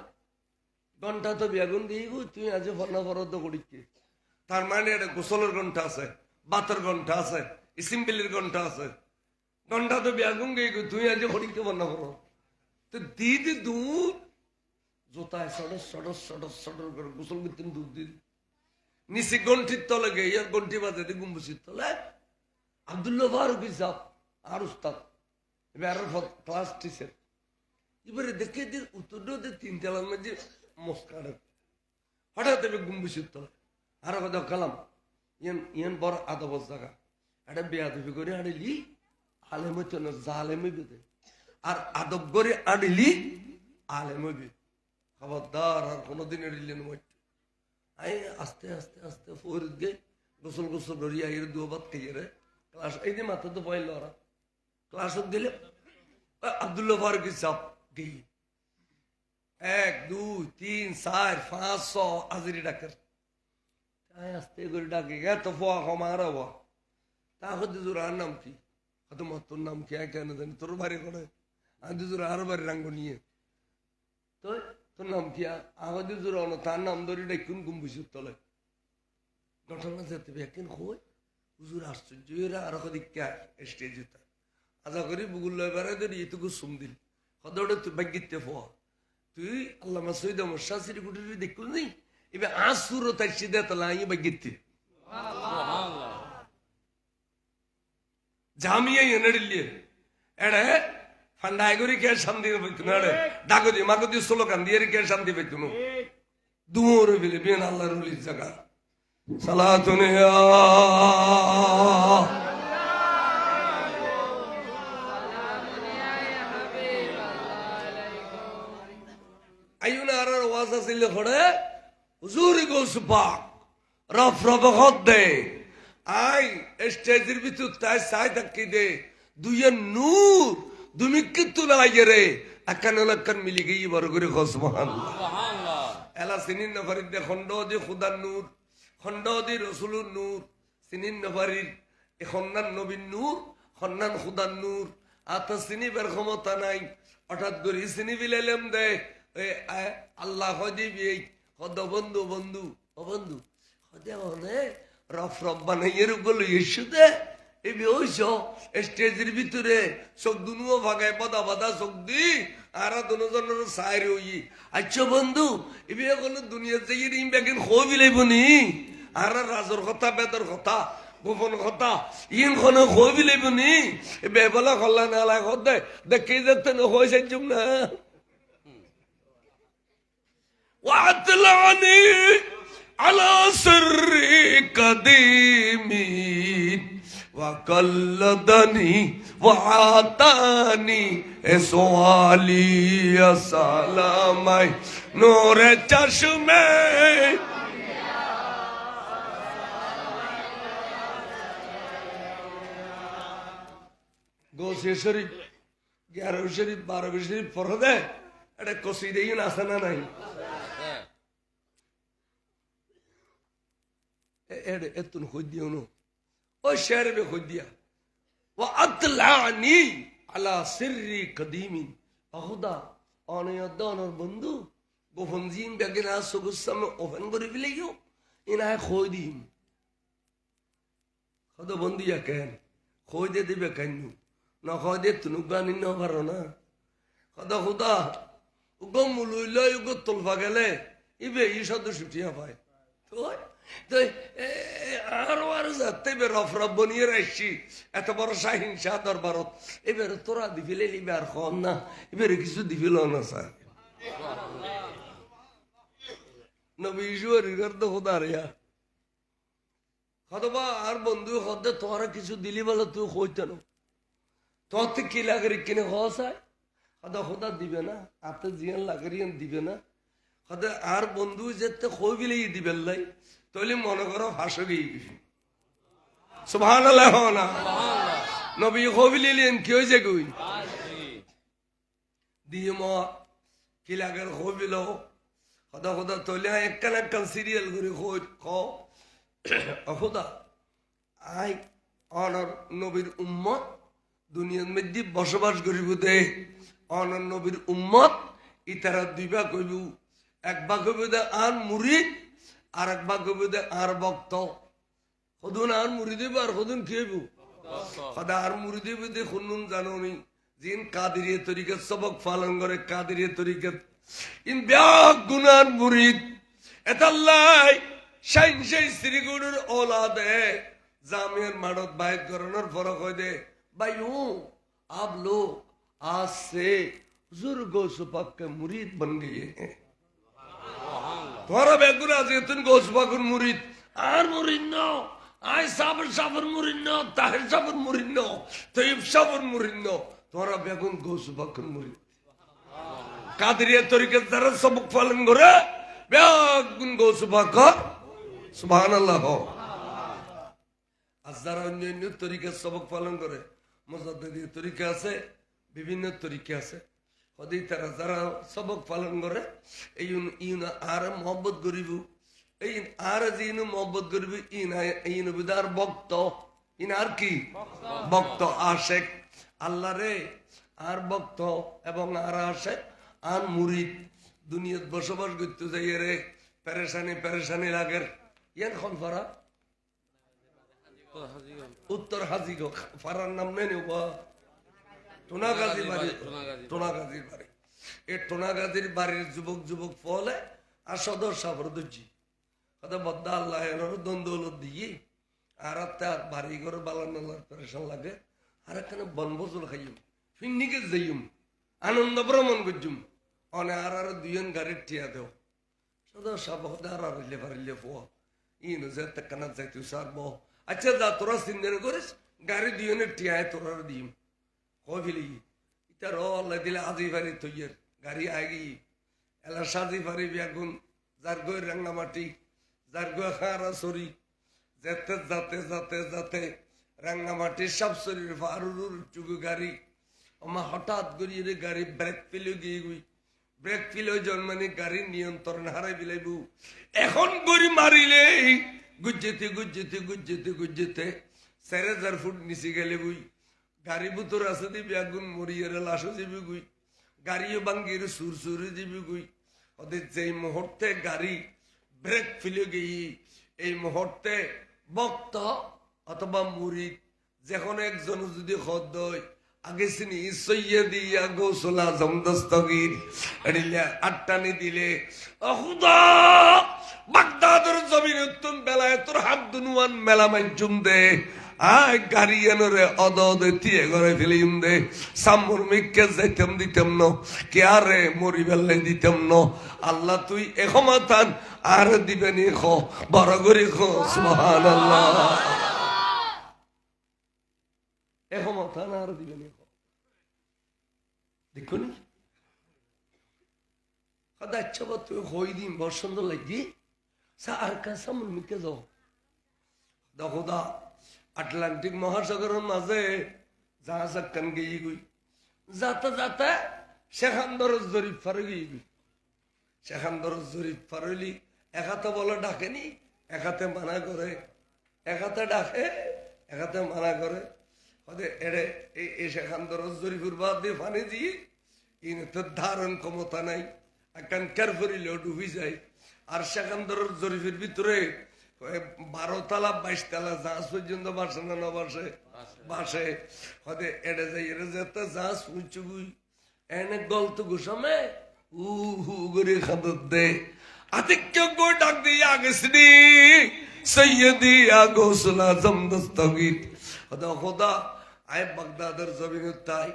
ঘন্টা তো বিয়াগুন দিয়ে গো তুই আজ ফর্ণা ফরদ করিকে তার মানে একটা গোসলের ঘন্টা আছে বাতের ঘন্টা আছে ইসিমবিলির ঘন্টা আছে ঘন্টা তো বিয়াগুন গিয়ে গো তুই আজ হরিকে ফর্ণা ফরদ তো দিদি দুধ জোতায় সডর করে গোসল করতেন দুধ দিদি নিচে গন্ঠির তলে গে ইয়ার গন্ঠি বাজে দি গুম্বুসির তলে আব্দুল্লাহ ফারুক সাহেব আর উস্তাদ এবার ক্লাস টিচার এবারে দেখে যে উত্তর 3 তলার মধ্যে মস্কার হঠাৎ এবার গুম্বুসির তলে আর কথা কালাম ইয়ান বড় আদবস জায়গা এটা বেয়াদবি করে আড়িলি আলেম হইতো না জালেম হইবে আর আদব করে আড়িলি আলেম হইবে খবরদার আর কোনোদিন এড়িলেন মইত আই আস্তে ফরিদ গে গোসল ধরিয়া এর দুবাত খাইয়ে রে ক্লাস এই যে মাথা তো পয়ল ওরা ক্লাস দিলে আব্দুল্লাহ ফারুক সাহেব গেই 1 2 3 4 5 6 হাজিরি ডাকের আস্তে করে ডাকে এত ফোয়া কমার হওয়া তা হতে জোর নাম কি হয়তো তোর নাম কি কেন জানি তোর বাড়ি করে আদি জোর আরো বাড়ি রাঙ্গ নিয়ে তো তোর নাম কি আহদি জোর তার নাম ধরে ডাকুন গুম্বুসির তলে ঘটনা যেতে একদিন কই হুজুর আশ্চর্য এরা আরো দীক্ষা স্টেজ আজা করি বুগুল বেড়াই ধরি এটুকু সুম দিল হদৌড়ে তুই ভাগ্যিতে ফোয়া তুই আল্লামা সৈয়দ আহমদ শাহ শ্রীকুটি দেখুন নেই এবার আজ সুরত আসছি দে তাহলে আমি ভাগ্যিতে জামিয়া এনেড়িলে এড়ে ফান্ডাই করে কে শান্তি পাইতো না এড়ে ডাকদি মাগদি স্লোগান দিয়ে কে শান্তি পাইতো না দুমরে ফেলে বিন আল্লাহর ওলির জায়গা সালাতুন ইয়া আইউনা আর ওয়াজ আসিলে পড়ে হুজুরি গোস পাক রফ খদ দে আই স্টেজের ভিতর তাই সাই থাকি দে দুইয়ের নূর তুমি কিন্তু না রে একান মিলি গিয়ে বড় করে সুবহানাল্লাহ এলা সিনিন নফারিদ দে খন্ড দি খুদার নূর খন্ড দি রসুলুর নূর সিনিন নফারির এ খন্নান নবীর নূর খন্নান খুদার নূর আতা সিনি বের ক্ষমতা নাই হঠাৎ করে সিনি বিলাইলাম দে আল্লাহ হদিবি হদ বন্ধু হদে মানে রফ বানাইয়ের উপরে ইস্যু দে এই হইছ স্টেজের ভিতরে চোখ দুনুও ভাগায় বাদা চোখ দি আর দুজনের সাইর হই আচ্ছা বন্ধু এবার কোনো দুনিয়া যাই ইম্যাগিন খো বিলাইব নি আর রাজর কথা বেদর কথা গোপন কথা ইন কোনো কই বিলেব নি বেবলা কল্লা না লাই হদে দেখে যেতে না হইছে জুম না ওয়াতলানি আলা সিররি কাদিমি وقلدني وعطاني سوالي يا سلامي نور چشمه গোসে শরীফ 11 শরীফ 12 শরীফ পড়ে দে এটা কসিদেই না আছে না নাই এড়ে এতুন খুদিও নো ও শেরবে খুদিয়া ওয়া আতলানি আলা সিররি কদিমিন আহুদা অনয়দনর বন্ধু গোপন জিন বেগনা সুগুসামে ওপেন করে ফেলিও ইনা খোদিম খদ বন্দিয়া কেন খোদে দিবে কেন না খোদে তুনুগানি না পারো না খদা খুদা উগো মুলুইলে উগো তলফা গেলে ইবে ই সদ ছুটিয়া পায় তো আর যাতে বে রফরব বনিয়ে রাখছি এত বড় শাহিন শাহ দরবারত এবার তোরা দিবিলে লিবে আর কম না এবারে কিছু দিবিল না স্যার নবী ঈশ্বরের তো খোদা রিয়া হতবা আর বন্ধু হতে তোরা কিছু দিলি বলে তুই কইতে না তোর থেকে কি লাগে কিনে হস হয় হদা খোদা দিবে না আপনি জিয়ান লাগেরিয়ান দিবে না হদা আর বন্ধু যেতে কই বিলে দিবেন লাই তাহলে মনে করো হাসো গিয়ে গেছি সুবহানাল্লাহ না নবী কবিলিলেন কি হয়েছে কই দিয়ে ম কি লাগে কবিল হদা খোদা তাহলে একখান একখান সিরিয়াল করে খাও খোদা আই অনর নবীর উম্মত দুনিয়ার মধ্যে বসবাস করিব দে অনর নবীর উম্মত ইতারা দুই ভাগ হইব এক ভাগ হইব দে আর মুরিদ আর এক ভাগ হইব দে আর ভক্ত সদুন আর মুরিদ হইব আর সদুন কি হইব সদা আর মুরিদ হইব দে শুনুন জানো নি জিন কাদিরিয়া তরিকত সবক পালন করে কাদিরিয়া তরিকত ইন ব্যাগ গুনার মুরিদ এতাল্লাই শাইন শাই শ্রীগুরুর औलादे জামিয়ার মাডত বাইত করানোর ফরক হয় দে भाइयों आप लोग आज से हुजूर गौस पाक के मुरीद बन गए हैं तुम्हारा बेगुना से तुम गौस पाक मुरीद आर मुरीद नो आय साबर मुरीद नो ताहिर साबर मुरीद नो तय्यब साबर मुरीद नो तुम्हारा बेगुन गौस पाक मुरीद कादरिया तरीके तरह सबक पालन करे बेगुन गौस पाक सुभान अल्लाह আজদার অন্যান্য তরিকা সবক পালন করে মুজাদ্দিদের তরিকা আছে বিভিন্ন তরিকা আছে হদি তারা যারা সবক পালন করে এই ইউন আর মোহাম্মত গরিব এই আর জিন মোহাম্মত গরিব ইন বিদার ভক্ত ইন আর কি ভক্ত আশেক আল্লাহ রে আর ভক্ত এবং আর আশেক আর মুরিদ দুনিয়াত বসবাস করতে যাই রে পেরেশানি লাগের ইয়ান খন ফারা উত্তর হাজিগো ফারার নাম নেই টোনাগাজির বাড়ি এই টোনাগাজির বাড়ির যুবক ফলে আর সদর সাবরদর্জি বদ্দা আল্লাহ দ্বন্দ্ব দিয়ে আর তার বাড়ি ঘর বালানোর পেরেশান লাগে আর এখানে বনভোজল খাইম ফিন্নিকে যাইম আনন্দ ভ্রমণ করছুম অনে আর দুইজন গাড়ির টিয়া দেও সদর সাব আর হারিলে ফারিলে ফোয়া ইন যে কানা যাইতে সারব আচ্ছা যা তোরা চিন্তা করিস গাড়ি দুজনে টিয়ায় তোরা দিম কবিলি ইটা র আল্লাহ দিলে আজি ফারি তৈয়ের গাড়ি আগি এলা সাজি ফারি বেগুন যার গই রাঙ্গামাটি যার গই খারা সরি যেতে যাতে রাঙ্গামাটি সব শরীর ফারুর চুগু গাড়ি আমার হঠাৎ করিয়ে গাড়ি ব্রেক ফেলে গিয়ে গুই ব্রেক ফেলে জন্মানি গাড়ির নিয়ন্ত্রণ হারাই বিলাইব এখন গড়ি মারিলে গুজ্জেতে 4000 ফুট নিচে গেলে বুই গাড়ি বুতর আছে দিবি আগুন মরিয়ার লাশও যাবি গুই গাড়িও ভাঙ্গির সুর যাবি গুই ওদের যেই মুহূর্তে গাড়ি ব্রেক ফেলে গিয়ে এই মুহূর্তে ভক্ত অথবা মুরিদ যে কোনো একজন যদি খদ হয় আগে চিনি সৈয়দি গোসল আজম দস্তগীর এডিলে আটটানি দিলে খুদা বাগদাদের জমিন উত্তম বেলায় তোর হাত দুনুয়ান মেলা মাইজুম দে আয় গাড়িয়ানরে অদদে তিয়ে ঘরে ফেলিম দে সামুর মিককে যাইতাম দিতাম ন কে আরে মরি বেলে দিতাম ন আল্লাহ তুই এখমাতান আর দিবেনি খ বড় করে খ সুবহানাল্লাহ এখমাতান আর দিবেনি খ দেখুন কথা আচ্ছা বা তুই হই দিন বড় সুন্দর লাগি সা আর কা সামুর মিককে যাও দেখো দা আটলান্টিক মহাসাগরের মাঝে জাহাজ একখান গিয়ে গই যাতে যাতে সেখান দরজ জরিফ ফারে গিয়ে গই সেখান দরজ জরিফ ফারলি এক হাতে বলে ডাকেনি এক হাতে মানা করে এক হাতে ডাকে এক হাতে মানা করে এড়ে এই সেখান দরজ জরিফুর বাদ দিয়ে ফানি দিয়ে ইনি তো ধারণ ক্ষমতা নাই একখান কের করিলেও ডুবি যায় আর সেখান দরজ জরিফের ভিতরে 12 তালা 22 তালা জাহাজ পর্যন্ত বাসে না বাসে বাসে হতে এড়ে যাই এড়ে যেতে জাহাজ পুঁচুগুই এনে গলত ঘুষামে হু করে খাদত দে আতিক্য গো ডাক দিয়ে আগেসনি সৈয়দি গোসল আজম দস্তগীর খোদা আয় বাগদাদের জমিন তাই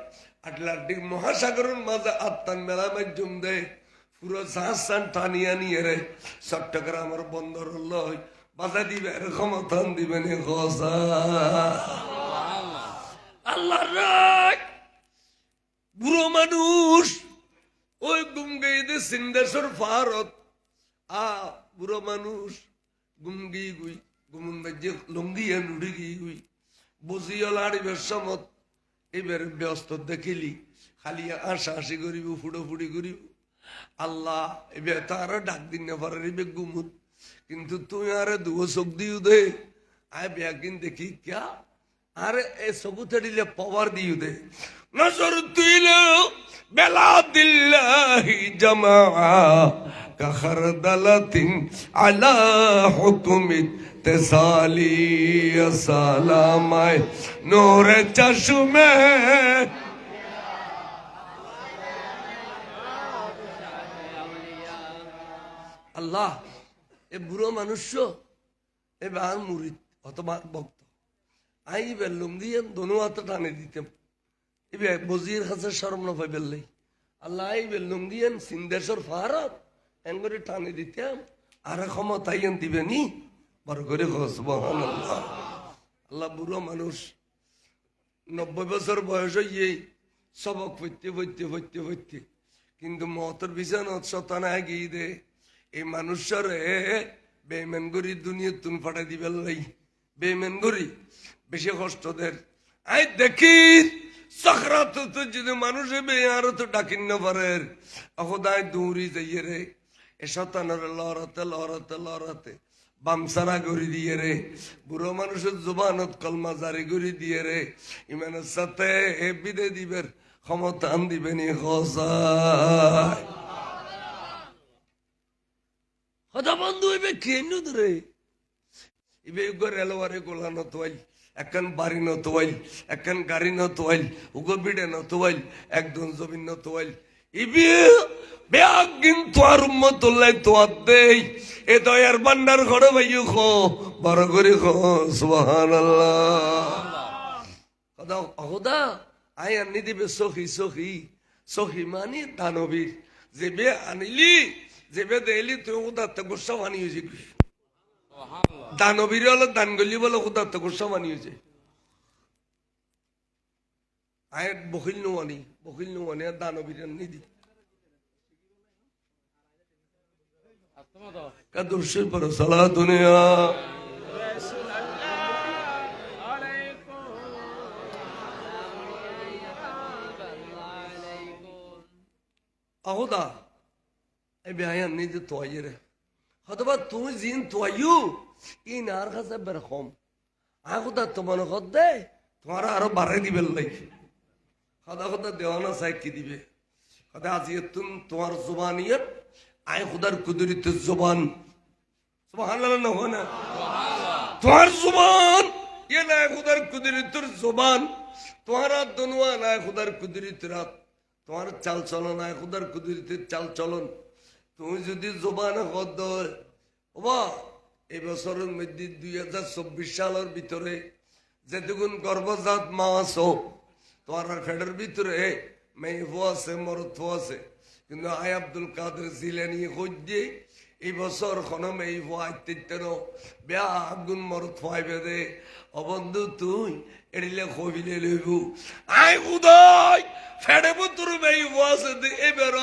আটলান্টিক মহাসাগরের মাঝে আত্মান মেলা মাধ্যম দে পুরো জাহাজ সান টানিয়া নিয়ে রে চট্টগ্রামের বন্দর লয় বাধা দিবে ক্ষমতান দিবেন আল্লাহ রাখ বুড়ো মানুষ ওই গুমগেইদে সিন্দেশ্বর ফারত বুড়ো মানুষ গুমগি গুই গুমুন্দে লঙ্গিয়া নুড়ি গিয়ে গুই বুঝিও লাড়িবের সমত এবার ব্যস্ত দেখিলি খালি আশা হাসি করিব ফুটো ফুটি করিব আল্লাহ এবার তারা ডাক দিন না পারে গুমুত কিন্তু তুই আরে দুয়ো চোখ দিও দে আয় ব্যাগিন দেখি ক্যা আরে এ চকুতে দিলে পাওয়ার দিও দে নজর তুইল বেলা দিল্লাহি জামা কাখর দালাতিন আলা হুকুমিত তেসালি সালামায় নূরে চশমে আল্লাহ এ বুড়ো মানুষ এবার মুরিদ অথবা ভক্ত আই বেললুম দিয়ে দোনো হাতে টানে দিতাম এবার বজির কাছে শরম না পাই বেললাই আল্লাহ আই বেললুম দিয়ে সিন্দেশ্বর ফারাত এন করে টানে দিতাম আর ক্ষমতাই দিবে নি বড় করে সুবহানাল্লাহ আল্লাহ বুড়ো মানুষ 90 বছর বয়স হইয়ে সবক পড়তে পড়তে পড়তে পড়তে কিন্তু মতের বিছানত শতানা গিয়ে দে এই মানুষরে বেমেন গরি দুনিয়া তুন ফাটাই দিবে লাই বেমেন গরি বেশি কষ্ট দের আই দেখি সখরাত তো যদি মানুষে বে আর তো ডাকিন না পারে অখদায় দৌড়ি যাইয়ে রে এ শতানের লড়াতে লড়াতে লড়াতে বামসারা গড়ি দিয়ে রে বুড়ো মানুষের জবানত কলমা জারি গড়ি দিয়ে রে ইমানের সাথে এ বিদে দিবের ক্ষমতা আন দিবেনি খসায় হদা বন্ধু এবে কেন ধরে এবে রেলওয়ারে গোলা নতোয়াইল একখান বাড়ি নতোয়াইল একখান গাড়ি নতোয়াইল উগো বিড়ে নতোয়াইল একদম জমিন নতোয়াইল ইবে ব্যাগ কিন্তু আর উম্মতুল্লাহ তোয়াদ দেই এ দয়ার বান্দার ঘরে ভাইও খো বড় করে খো সুবহানাল্লাহ খোদা খোদা আয় আনি দিবে সখী সখী সখী মানি দানবীর যেবে আনিলি যেবে দেলি তুই উদাত্ত গুসা বানি হয়েছে দানবীর হলো দান গলি বলে উদাত্ত গুসা বানি হয়েছে আয় বকিল নোয়ানি আর দানবীর নিদি কাদুরশির পর সালাত দুনিয়া আহুদা এই বেহায়ান নিজে তোয়াইয়ে রে হতবা তুই জিন তোয়াইও ই নার কাছে বের কম আহুদা তোমার কত দে তোমার আরো বাড়াই দিবে লাগে হদা হদা দেওয়ানা চাই কি দিবে হদা আজি তুমি তোমার জবানিয়ত আয় খুদার কুদরত জবান সুবহানাল্লাহ না হয় না তোমার জবান ये ना खुदार कुदरतर जुबान তোমার হাত দনুয়া নাই খুদার কুদরিতের হাত, তোমার চাল চলন নাই খুদার কুদরিতের চাল চলন। তুমি যদি জবান হদ ওবা এই বছরের মধ্যে 2024 সালের ভিতরে যেটুকুন গর্ভজাত মা আছো, তোমার ফেডের ভিতরে মেয়ে ফো আছে, মরদ ফো আছে, কিন্তু আই আব্দুল কাদের জিলানী হইতে এই বছর কোনো মেয়ে ফো আইতেন বেয়া আগুন মরদ ফাইবে দে অবন্ধু তুই এড়িলে কবিলে লইব আই খুদাই ফেডে পুত্র মেয়ে ফো আছে দে এবার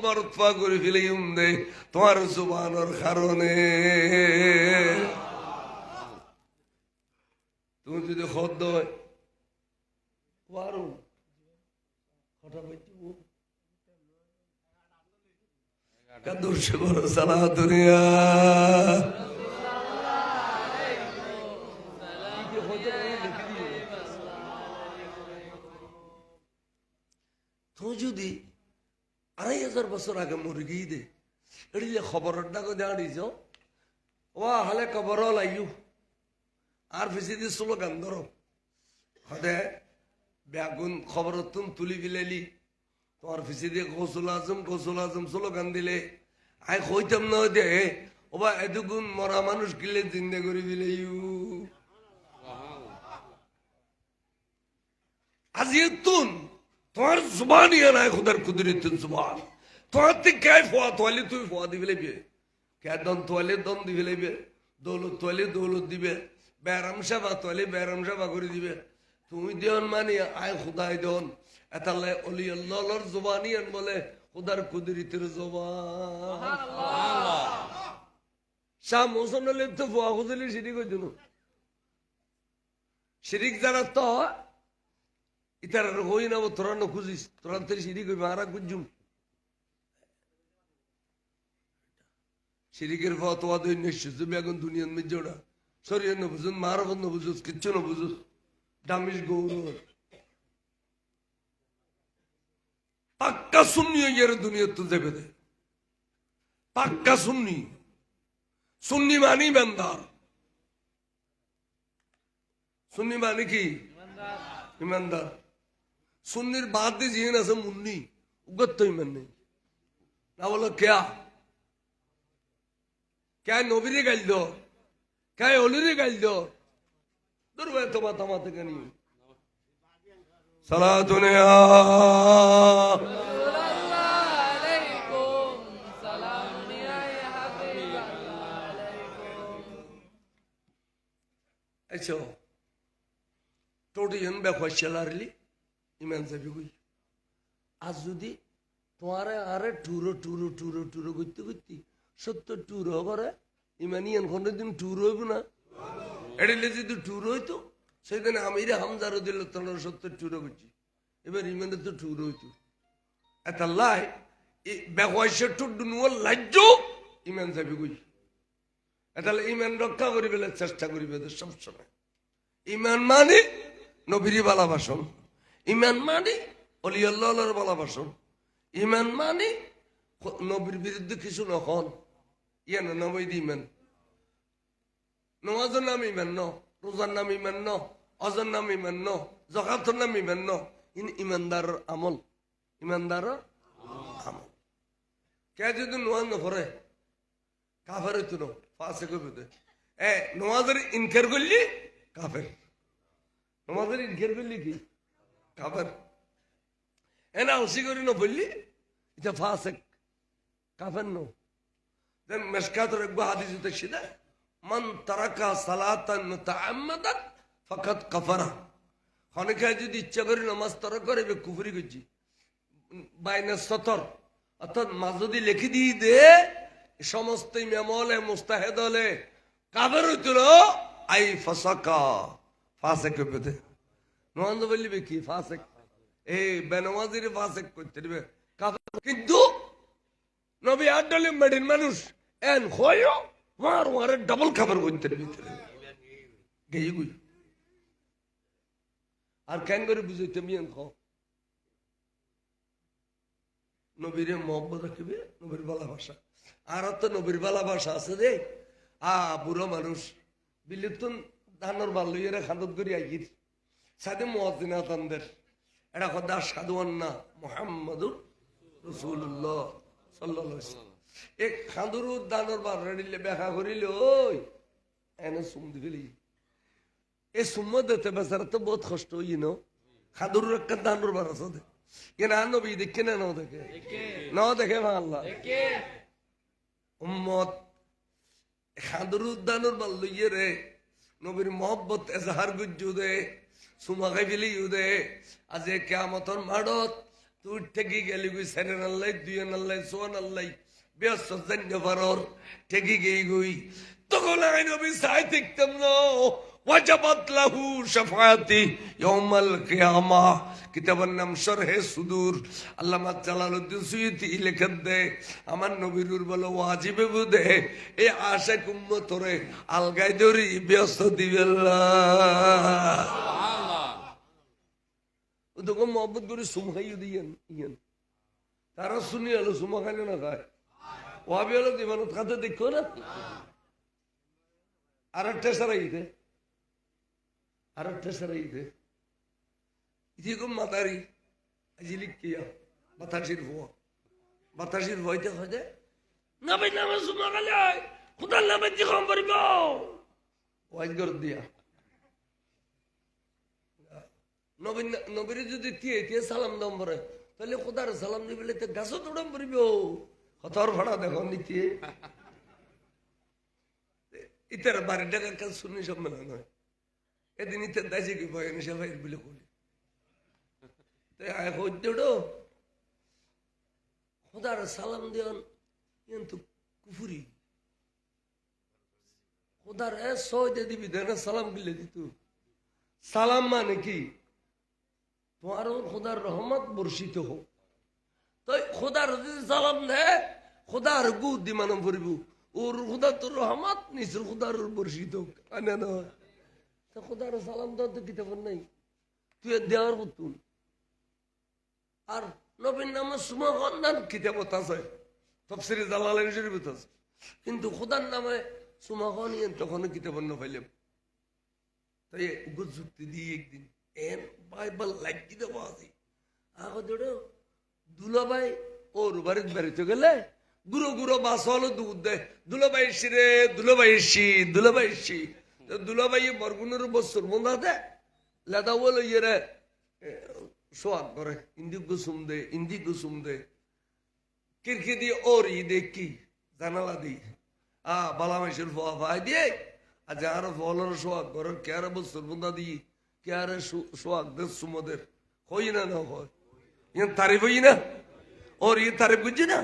মরদ ফা করে ফেলে দে তোমার জুবানোর কারণে। তুমি যদি খদ হয় পারো হঠাৎ কাদুরছে বড় সালা দুনিয়া তুমি যদি 2500 বছর আগে মরে গিয়ে দে এড়িলে খবরের ডাকে দাঁড়িয়েছ ও হালে খবর লাইও আর ফিসি দিয়ে স্লোগান ধরো হদে বেগুন খবর তুম তুলি ফেলেলি তোমার ফিসি দিয়ে কৌশল আজম স্লোগান দিলে আই কইতাম না দে ও বা এতগুণ মরা মানুষ গিলে জিন্দে করে ফেলেইউ আজিয়ে তুন তোমার জুবান ইয়া নাই খুদার কুদরত জুবান তোমার তে কে ফোয়া তোয়ালি তুই ফোয়া দিবে লেবে কে দন তোয়ালি দন দিবে লেবে দৌলত তোয়ালি দৌলত দিবে বেরাম সেবা তোয়ালি বেরাম সেবা করে দিবে তুমি দেন মানে আয় খুদাই দেন এতালে অলি আল্লাহর জুবানিয়ান বলে খুদার কুদরতের জুবান শাহ মোহসেন আলী তো ফোয়া খুদলি শিরিক হইতো না শিরিক যারা তো ইতার হই না তোরা না খুঁজিস তোরা তো শিরিক হইবে আর খুঁজুম শিরিকের ফতোয়া দই নিশ্চিত তুমি এখন দুনিয়ার মধ্যে ওটা শরীর না বুঝুন মারফত না বুঝুস কিচ্ছু না বুঝুস ডামিস গৌরব পাক্কা সুন্নি হইয়ার দুনিয়ার তো দেবে দে পাক্কা সুন্নি সুন্নি মানি বান্দার সুন্নি মানে কি ইমানদার সুন্নির বাদ দিয়ে জিন আছে মুন্নি উগত ইমান নেই না বলো ক্যা क्या नौबरी गाल दो क्या ओलरी गाल दो दुर्वे तो बात हमारे का नहीं सलाह तूने अच्छा टोटी जन बेख्वास चला रही ईमान से भी कोई आज जुदी तुम्हारे आरे टूरो टूरो टूरो टूरो गुत्ती गुत्ती 70 টুর করে ইমানিয়ান কোনদিন টুর হইব না এড়িলে যদি টুর হইতো সেদিন আমিরে হামজারও দিল তোর 70 টুর করছি এবার ইমানের তো টুর হইতো এটা লাই বেগয়সে টুডুনুও লাজ্জ ইমান যাবি কই এটা ইমান রক্ষা করিবে চেষ্টা করিবে সবসময় ইমান মানে নবীর ভালোবাসন ইমান মানে অলি আল্লাহর ভালোবাসন ইমান মানে নবীর বিরুদ্ধে কিছু নখন ইয়ে না নবী ইমান নওয়াজের নাম ইমান ন রোজার নাম ইমান ন অজর নাম ইমান ন জকাতের নাম ইমান ন ইমানদার আমল ইমানদার আমল কে যদি নোয়াজ নকরে কাফের হইতো না ফাঁসে কইবে নওয়াজের ইনকার করলি কাফের নওয়াজের ইনকার করলি কি কাফের এনা হসি করি না বললি এটা ফাঁসে কাফের নো দেন মেশকাতের এক হাদিস দেখছি না মান তারাকা সালাতান মুতাআম্মাদান ফাকাদ কাফারা অনেকে যদি ইচ্ছা করে নামাজ তরক করে কুফরি করছি বাইনা সতর অর্থাৎ মাঝদি লিখে দিয়ে দে সমস্ত ইমাম হলে মুস্তাহেদ হলে কাফের হইছিল আই ফাসাকা ফাসেক কইবে নওয়াজ বললিবে কি ফাসেক এই বেনামাজির ফাসেক করতে দিবে কাফের কিন্তু নবী আডলে মেডিন মানুষ এন হয়ও মার মারে ডাবল খাবার করতে ভিতরে গেই গুই আর কেন করে বুঝাইতে মিয়ান খাও নবীরে মহব্বত রাখবে নবীর ভালোবাসা আর তো নবীর ভালোবাসা আছে রে বুড়ো মানুষ বিলিপ্তন ধানের বাল লইয়ারে খাদত করি আইগির সাথে মুয়াজ্জিনাতানদের এটা কথা সাধু আন্না মুহাম্মাদুর রাসূলুল্লাহ সাল্লাল্লাহু আলাইহি ওয়াসাল্লাম এক খাঁদুর দানর বার রেডিলে ব্যাখ্যা করিল ওই এনে সুম দিলি এই সুম্ম দিতে বেচারা তো বহুত কষ্ট হই ন খাঁদুর একটা দানর বার আছে কেন নবী দেখে না দেখে আল্লাহ উম্মত খাঁদুর দানর বার লইয়ে রে নবীর মহব্বত এজাহার গুজ্জু দে সুমা খাই ফেলি দে আজ কিয়ামতর মাড়ত তুই ঠেকি গেলি গুই সেরেন আল্লাহ দুই আল্লাহ সোয়ান আল্লাহ ব্যস্ত জান্য পারর ঠেকি গেই গুই তখন আই নবী সাই দেখতাম না ওয়াজাবাত লাহু শাফাআতি ইয়াউমাল কিয়ামা কিতাবের নাম শরহে সুদূর আল্লামা জালালউদ্দিন সুয়ুতি লেখেন দে আমার নবীর বলে ওয়াজিবে বুদে এই আশিক উম্মতরে আলগাই দরি ব্যস্ত দিবেল্লাহ সুবহানাল্লাহ ও তো মোহাম্মদ করে সুম খাইয়ে দিয়েন ইয়েন তারা শুনি হলো সুমা খাইলে না খায় ওয়াবি হলো দিবানত খাতে দেখো না আর একটা সারাইতে ইদিকে মাতারি আজিলিক কিয়া বাতাসির ভয়তে হদে না ভাই নামে সুমা খালে খুদার নামে জিখাম পারিব ওয়াজ কর দিয়া নবীর যদি tie সালাম দাম পরে তাহলে খুদার সালাম দিবলে তো গাছও তোড়াম পারিব হতর ভাড়া দেখো নিতে ইতার বাড়ি ডাকার কাজ শুনি সম্মেলন হয় এদিন ইতার দাইছে কি ভয় নিশা ভাইয়ের বলে করি খুদার সালাম দেন কিন্তু কুফুরি খুদার সহজে দিবি দেন সালাম গিলে দিত সালাম মানে কি তোমার খুদার রহমত বর্ষিত হোক তো খুদার যদি সালাম দে খুদার গু দিমানম পড়িব ওর খুদা তোর রহমত নিচের খুদার বর্ষিত হোক আনে না তো খুদার সালাম দেওয়ার তো কিতাব নাই তুই দেওয়ার পুতুল আর নবীর নামে সুমা খান কিতাবত আছে তাফসীরে জালালাইন শরীফত আছে কিন্তু খুদার নামে সুমা খান তখন কিতাব না পাইলাম তাই যুক্তি দিয়ে একদিন এন বাইবেল লাগি দেবো আজি আগে ধরো দুলাভাই ওর বাড়িতে গেলে গুঁড়ো গুঁড়ো বাস হলো দুধ দেয় দুলাভাইসি রে দুলাভাইসি দুলাভাই বরগুনের বছর মনে দে লেদা বলো ইয়ে রে সোয়াদ করে ইন্দি গুসুম দে কিরকি দিয়ে ওর ই দেখি জানালা দি বালামাইশের ফোয়া ভাই দিয়ে আজ আর ফলর সোয়াগ করে কে আর বছর বন্ধা দিই কে আর সোয়াগ দে সুমদের হই না হয় ইয়ে তারিফ হই না ওর ইয়ে তারিফ গুজি না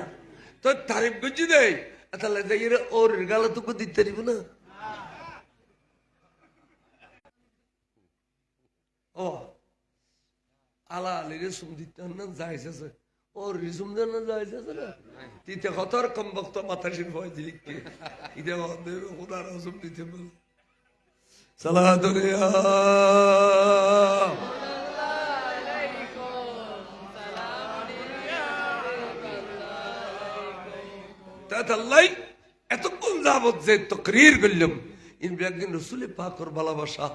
তো তারিফ গুজি দেয় তাহলে যাই ওর গালা তোকে দিতে পারিব না ও আলা আলী রেসুম দিতে না যাইছে ওর রিসুম দেন না যাইছে না তিতে কতর কম বক্ত মাতাসির ভয় দিলি কে ইদে খোদার রসুম দিতে বল সালাতুল্লাহ তাই এতক্ষণ যাবত যে তকরীর করলাম একদিন রসুল পাকর ভালোবাসা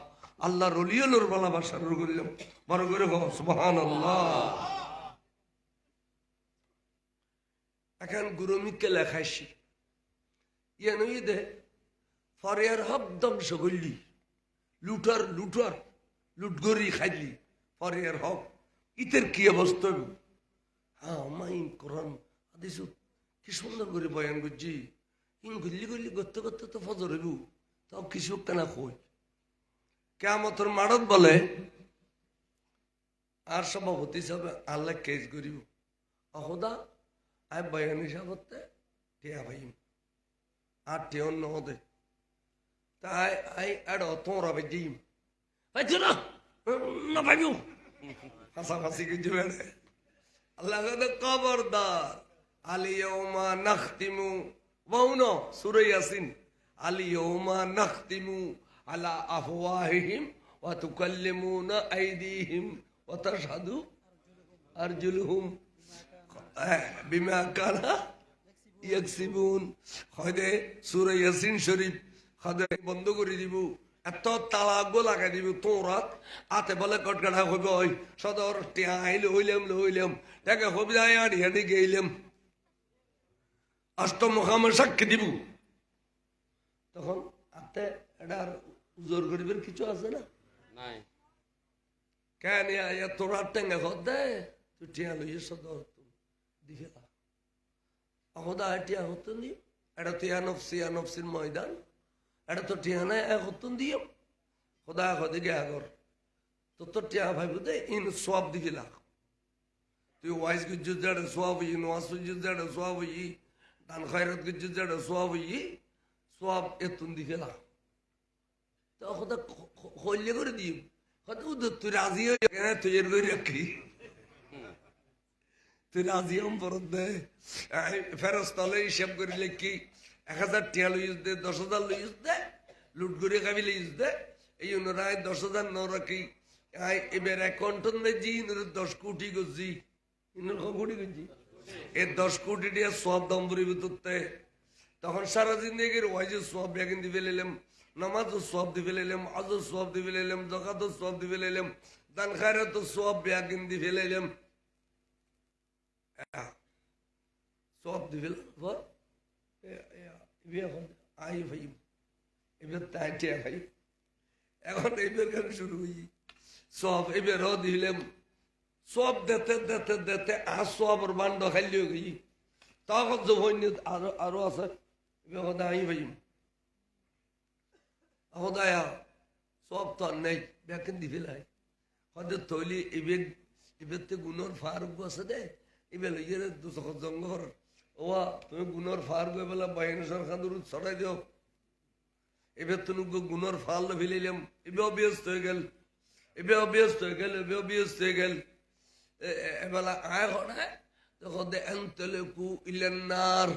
আল্লাহ রলিয়লোর ভালোবাসা করলাম বড় করে সুবহানাল্লাহ এখন গুরু মিকে লেখাইছি ইয়ে নই দে ফরিয়ার হব ধ্বংস করলি লুটগরি খাইলি ফরিয়ার হক ইতের কি অবস্থা মাইন কোরআন আদিস কি সুন্দর করে বয়ান করছি গল্লি করতে করতে তো ফজর হইব তাও কিছু কেনা কই কিয়ামতের মাড়ত বলে আর সভাপতি হিসাবে আল্লাহ কেস করিব অহদা আই বয়ান হিসাবতে টিয়া ভাইম আর টিয়া ন দে তাই আই আড তোরা ভাইম পাইছো না না ভাইবো হাসাহাসি কিছু বেড়ে আল্লাহ খবরদার আলিয়াউমা নাখতিমু ওয়াউনো সূরা ইয়াসিন আলিয়াউমা নাখতিমু আলা আফওয়াহিহিম ওয়া তুকাল্লিমুনা আইদিহিম ওয়া তাশহাদু আরজুলুহুম বিমা কানা ইয়াকসিবুন খদে সূরা ইয়াসিন শরীফ খদে বন্ধ করে দিব এত তালাকবো লাগাই দিব তোরা আতে বলে কটকাটা হইব ওই সদর টিয়া আইলে হইলাম তাকে হবি যায় আর হেঁটে গেইলাম অষ্টম মুখামে সাক্ষী দিব তখন আতে এটা আর জোর করিবের কিছু আছে না নাই কেন তোরা টেঙ্গা ঘর দে তুই টিয়া লইয়ে সদর দিকে অহদা টিয়া হতো নি এটা টিয়া নফসির ময়দান এটা তো টিয়া নাই এক হতো দিও খোদা খদি গে আগর তো টিয়া ভাইব দে ইন সব দিকে লাগ তুই ওয়াইস গুজ্জুর জাড়ে সোয়াব হই নোয়াজ গুজ্জুর জাড়ে সোয়াব হই দান খয়রত গুজ্জুর জাড়ে সোয়াব হই সোয়াব এতুন দিকে লাগ তো খোদা হইলে করে দিও খোদা উদ তুই রাজি হয়ে কেন তুই এর করে রাখি তুই রাজি হম পরত দে ফেরস তলে হিসাব করে লিখি 1000 টিয়া লইস দে 10,000 লইস দে লুট করে খাবি লইস দে এই অনুরায় 10,000 ন রাখি এবার অ্যাকাউন্টন জি 10 কোটি গজি ইনুর কোটি গজি এই 10 কোটি দিয়ে সব দম্বরি ভিতরতে তখন সারা জিন্দগির ওয়াইজে সব ব্যাগিন দিবে লেলাম নামাজও সব দিবে লেলাম আজও সব দিবে লেলাম জাকাতও সব দিবে লেলাম দান খায়রাতও সব ব্যাগিন দিবে লেলাম সব দিবে পর আই ভাই এবার তাই টিয়া ভাই এখন এবার কেন শুরু হই সব এবার দিলাম সব দেতে আর সব বান্ড খাইলেও গই তখন যখন আরো আছে এবার আই ভাই হদায়া সব তো আর নেই ব্যাকেন দি ফেলাই হয়তো তৈলি এবার তো গুণর ফারুক আছে দে এবার ইয়ে দুশো জঙ্গর ওয়া তুমি গুণর ফার গয়ে বেলা বাহিনী খান ছড়াই দিও এবার তুমি গুণর ফাল ফেলিলাম এবার ব্যস্ত হয়ে গেল এবেলা আয় ঘরে তখন এন্তলেকু ইলেনার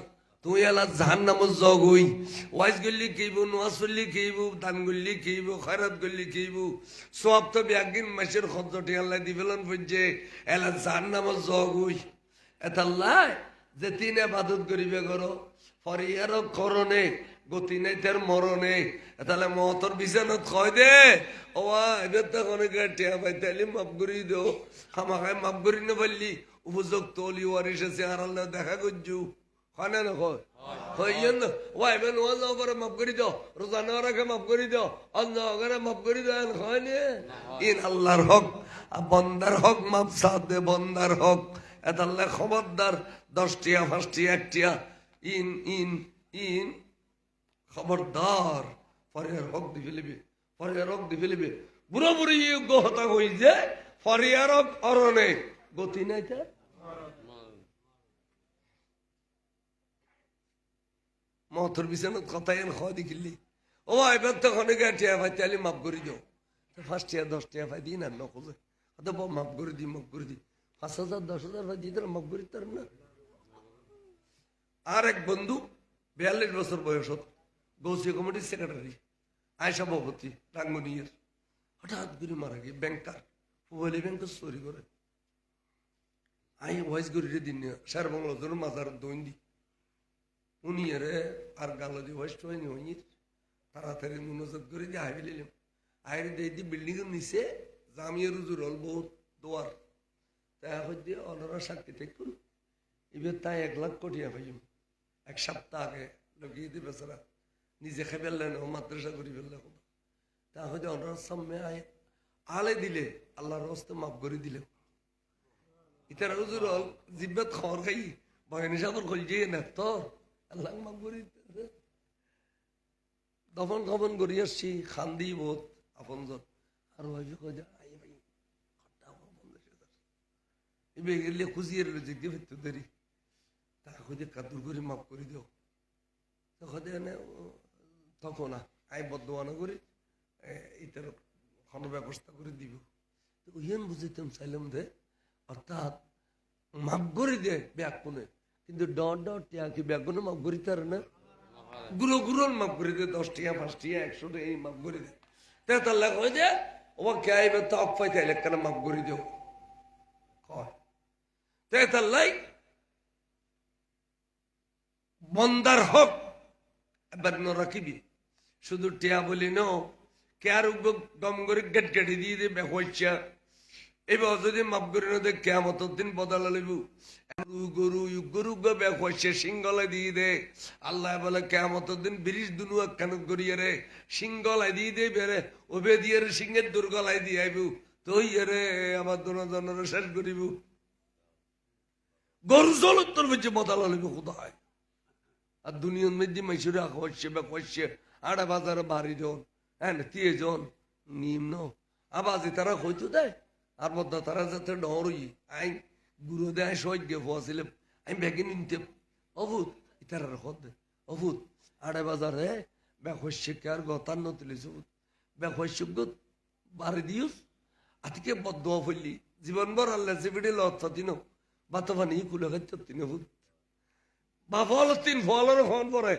তুই এলা জাহান নামত জগ হই ওয়াইজ গল্লি খেইব নোয়াজ পড়লি খেইব দান গল্লি খেইব খয়রাত গল্লি খেইব সব তো ব্যাগিন মাসের খরচটি আল্লাহ দিবেলন পড়ছে এলা জাহান নামত জগ হই এতাল্লাই যে তিন আবাদত করিবে করো ফরিয়ার করণে গতি নাই তার মরণে তাহলে মহতর বিছানত কয় দে ও এবার তখন টিয়া পাই তাহলে মাফ করি দো খামাখাই মাফ করি না পারলি উপযুক্ত অলি ওয়ারিস আছে আর আল্লাহ দেখা করছু হয় না কয় হইয়েন না ও এবার নোয়া যাও পরে মাফ করি দাও রোজা নেওয়ার আগে মাফ করি দাও অন্য আগে মাফ করি দাও হয় নে ইন আল্লাহর হক বন্দার হক মাফ সাথ দে বন্দার হক এত আল্লাহ খবরদার 10 টিয়া 5 টিয়া 1 টিয়া ইন খবরদার ফরিয়ার হক দি ফেলিবে বুড়ো বুড়ি যোগ্য হতা হই যে ফরিয়ার হক অরণে গতি নাই তা মহতর বিছানত কথাই খাওয়া দেখিলি ও এবার তখন টিয়া ভাই তাহলে মাফ করে দিও 5 টিয়া 10 টিয়া ভাই দিন আর নকলে মাফ করে দি 5,000 10,000 ভাই দিতে মাফ করি তার না আর এক বন্ধু 42 বছর বয়স গৌসিয়া কমিটির সেক্রেটারি আয় সভাপতি রাঙ্গনিয়ার হঠাৎ করে মারা গিয়ে ব্যাংকার মোবাইলে ব্যাংকার চুরি করে আই ভয়েস করি রে দিন সার বাংলার জন্য মাজার দৈন্দি উনি আর গালো দিয়ে ভয়েস হয়নি হইনি তাড়াতাড়ি মনোজাত করে দিয়ে আই ফেলিলাম আইরে দিয়ে বিল্ডিং এর নিচে জামিয়া রুজুর হল বহুত দোয়ার তাই হচ্ছে অনারা সাক্ষী থাকুন এবার তাই 1 লাখ কোটি পাইম 1 সপ্তাহ আগে লগিয়ে দিবে বেচারা নিজে খেয়ে ফেললেন ও মাদ্রাসা করে ফেললে তা হয়তো অনার সামনে আলে দিলে আল্লাহর হস্তে মাফ করে দিলে ইতারা হুজুর জিব্বাত খবর খাই বয়ানি সাবর খোঁজ দিয়ে না তো আল্লাহ মাফ করে দফন খবন করি আসছি খান্দি বোধ আপন আর ভাবি খোঁজা আই ভাই এবার গেলে খুঁজিয়ে জিজ্ঞে ফেরত দেরি তা খুঁজে কাতুর করে মাফ করে দিও তখন আই বদোয়ানা করে এটার ক্ষণ ব্যবস্থা করে দিব ইয়েন বুঝিতাম চাইলাম দে অর্থাৎ মাফ করে দে ব্যাগ কোনে কিন্তু টিয়া কি ব্যাগ কোনে মাফ করি তার না গুলো মাফ করে দে 10 টিয়া 5 টিয়া 100 টিয়া এই মাফ করে দে তার লাগ হয়ে যে ও কে আইবে তো অফাই তাইলে কেন মাফ করে দিও কয় তার লাই বন্দার হক এবার রাখিবি শুধু টিয়া বলি ন কে আর দম করে গেট কেটে দিয়ে দেবে হইছা এবার যদি মাপ করে না দেখ কেমত দিন বদলা লইব গরু গরু বে হইছে সিংগলাই দিয়ে দে আল্লাহ বলে কেমত দিন ব্রিজ দুনু একখান করিয়ে রে সিংগলাই দিয়ে দে বেড়ে ওবে দিয়ে রে সিংহের দুর্গলাই দিয়ে আইব তুই রে আমার দুজনের শেষ করিব গরু জল উত্তর বেঁচে বদলা লইব কোথায় আর দুনিয়ার মধ্যে মাইসুরে হচ্ছে বে হচ্ছে আড়া বাজারে বাড়ি জন হ্যাঁ তিয়ে জন নিম্ন আবাজি তারা হইতো দেয় আর মধ্যে তারা যাতে ডরই আই গুরু দেয় সহ্য গে ফসিলাম আমি ব্যাগে নিতে অভূত ইতারার হদ অভূত আড়ে বাজারে ব্যাখ্যে আর গতার নতুলিস ব্যাখ্য বাড়ি দিউস আতিকে বদ্ধ ফেললি জীবন বর আল্লাহ জিবিডে লত দিন বাত পানি কুলে খাইতে তিন ভূত বাফল তিন ফলের ফোন পরে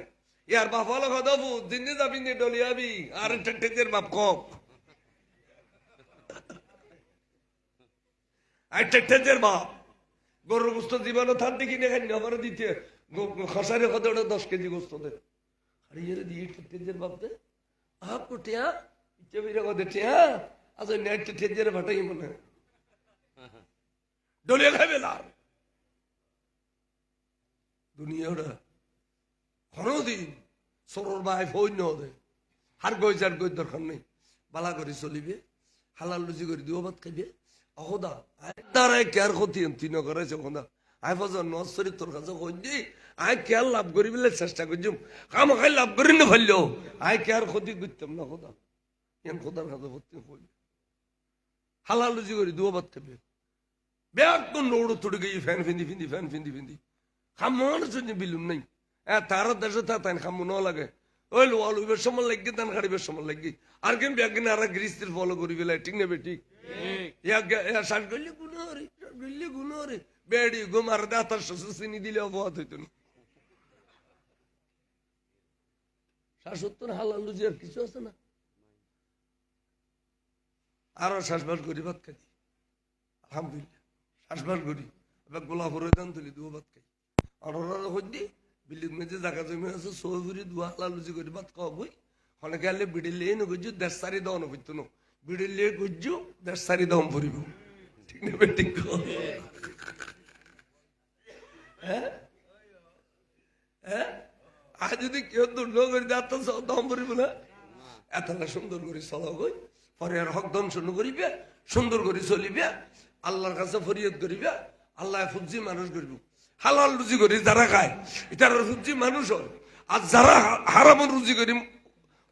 ইয়ার বাফল কথা ভূত দিনে যাবি নে ডলিয়াবি আর টেটের বাপ কক টেটের বাপ গরুর গোস্ত জীবনও থান দেখি না খাই আমার দিতে খসারে কত 10 কেজি গোস্ত দে আরে ইয়ে দিয়ে টেটের বাপ দে আপ কুটিয়া ইচ্ছে বিরে কত টিয়া আজ নেট টেটের ভাটাই মনে ডলিয়া খাবে না দুনিয়াটা হরদিন সরর ভাই ফই নদে হার গইজার গই দরকার নেই বালা করে চলিবে হালাল রুজি করে দিও ভাত খাইবে অহদা তারাই কেয়ার ক্ষতি তিন করেছে খোদা আই ফজর নসরি তোর কাছে কইছি আই কেয়ার লাভ করি বলে চেষ্টা করছুম কাম খাই লাভ করি না ভাল্লো আই কেয়ার ক্ষতি করতাম না খোদা এন খোদার কাছে ভর্তি কইবে হালাল রুজি করে দিও ভাত খাইবে ব্যাগ তো নৌড়ো তুড়ে গিয়ে ফ্যান ফিন্দি খামোর জন্য বিলুম নাই তারা দেশে তাই খামো ন লাগে ওই লোয়া লইবার সময় লাগি তান খাড়িবার সময় লাগি আর কেন ব্যাগ কিনা আর গ্রিস্তির ফলো করি বেলা ঠিক নেবে ঠিক শ্বাস করলে গুণরে বেড়ি ঘুমার দাতার শ্বশুর চিনি দিলে অপবাদ হইত না শ্বাসোত্তর হালাল লুজি আর কিছু আছে না আরো শ্বাসবাস করি ভাত খাই আলহামদুলিল্লাহ শ্বাসবাস করি এবার গোলাপ হরে দান তুলি দুও ভাত খাই আর ওরা হইদি বিল্ডিং মেঝে জায়গা জমি আছে সৌফুরি দুয়া হালাল লুজি করি ভাত খাওয়া বই অনেকে আলে বিড়িলে নগজু 1.5 দাও নবইতো না বিড়িলে গজ্জু 1.5 দাম পড়িব ঠিক না ঠিক হ্যাঁ হ্যাঁ আর যদি কেউ দুর্গ করে যাত দাম পড়িব না এতটা সুন্দর করে চলা গই পরে আর হক দংশন করিবে সুন্দর করে চলিবে আল্লাহর কাছে ফরিয়াদ করিবে আল্লাহ ফুজি মানুষ করব হালাল রুজি করি যারা খায় এটার ফুজি মানুষ হয় আর যারা হারাম রুজি করি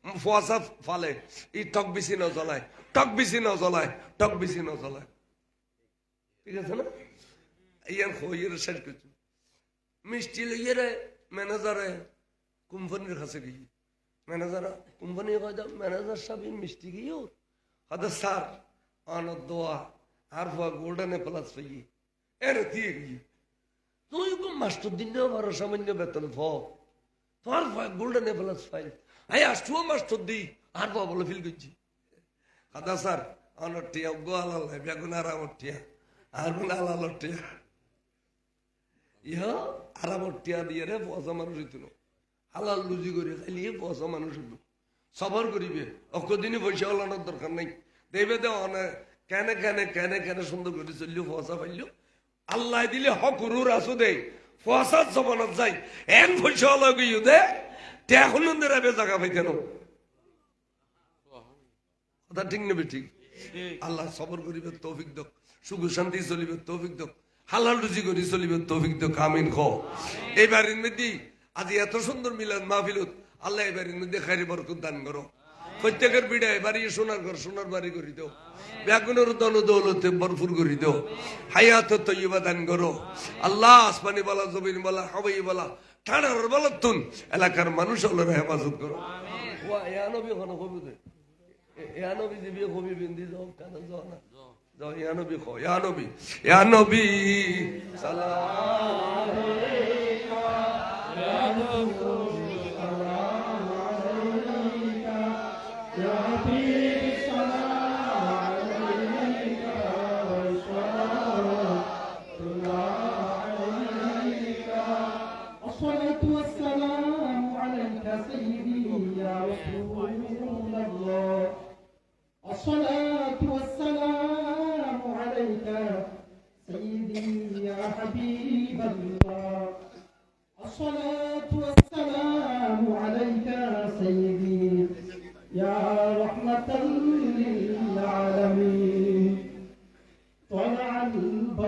ফুয়াশা ফালে এই টক বেশি না জ্বলায় টক বেশি না জ্বলায় টক বেশি না জ্বলায় ঠিক আছে না ইয়ার হইয়ের শেষ করছি মিষ্টি লইয়ে ম্যানেজারে কোম্পানির কাছে গিয়ে ম্যানেজার কোম্পানি ম্যানেজার সাহেব মিষ্টি গিয়েও হয়তো স্যার অনর দোয়া আর ফুয়া গোল্ডেন প্লাস পাইয়ে এর দিয়ে গিয়ে তুই মাস্টার দিন বারো সামান্য বেতন তোমার গোল্ডেন প্লাস পাই আই আসছো মাস্টার দি আর ফুয়া বলে ফিল করছি কাদা স্যার অনর টিয়া গো আলাল বেগুন আর আমার টিয়া আর গুণ আলাল টিয়া ইহা আর আমার টিয়া দিয়ে রে পয়সা মানুষ হইতো না হালাল লুজি করে খাইলে পয়সা মানুষ হইব সবর করিবে অকদিনই পয়সা ওলানোর দরকার নাই দেবে দে অনেক কেনে কেনে কেনে কেনে সুন্দর করে চললেও পয়সা পাইলেও আল্লাহ দিলে হক রুর আসো দে পয়সার জমানত যাই এন পয়সা ওলা গিয়ে দে এখন দেবে জায়গা পাইতে না কথা ঠিক নেবে ঠিক আল্লাহ সবর করিবে তৌফিক দক সুখ শান্তি চলিবে তৌফিক দক হালাল রুজি করি চলিবে তৌফিক দক আমিন খ এইবারের মধ্যে আজ এত সুন্দর মিলাদ মাহফিলত আল্লাহ এবারের মধ্যে খাইরি বরকত দান করো প্রত্যেকের বিড়ায় বাড়ি সোনার ঘর সোনার বাড়ি করি দাও ব্যাগুনের দন দৌলতে ভরপুর করি দাও হায়াত তৈবা দান করো আল্লাহ আসমানি বলা জমিন বলা হাওয়াই বলা ঠান্ডার বলা তুন এলাকার মানুষ হলো হেফাজত করো নবী হন কবি দে নবী যে বিয়ে কবি বিন্দি যাও কেন যাও না যাও নবী খো নবী সালাম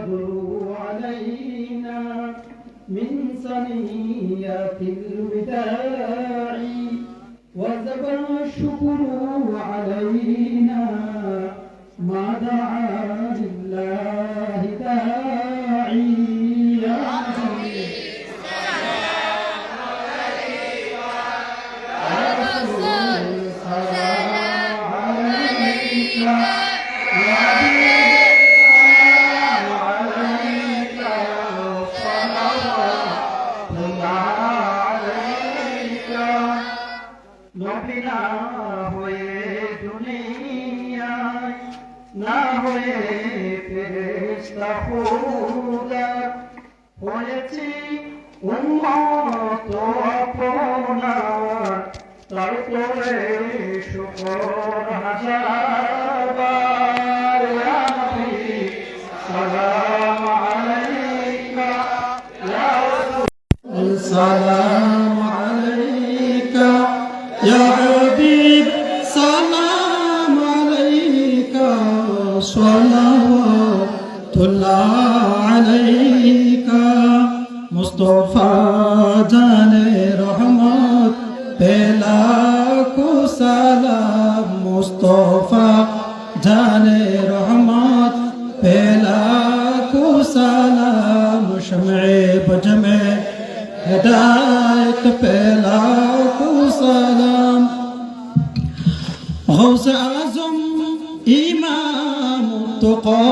يبلو علينا من ثنيات الوداع وجب الشكر علينا ما دعا لله داعي يا نبي سلام عليك يا رسول سلام عليك يا حبيب سلام عليك صلوات الله عليك نبينا হয়ে দুনিয়ায় না হয়ে ফেরেশতা খোদা হয়েছি উম্মত আপনার তারপরে শুকর হাজারবার ইয়া নবী সালাম আলাইকা ইয়া রাসূল সালাম আলাইকা ইয়া হাবিব সালাম আলাইকা সালাওয়াতুল্লাহ আলাইকা মুস্তাফা জানে রহমত পেলা কো সালাম মুস্তাফা জানে রহমত পেলা কো সালাম শমে বজমে हिदायत पेला को सलाम गौस आज़म इमाम तुक़ा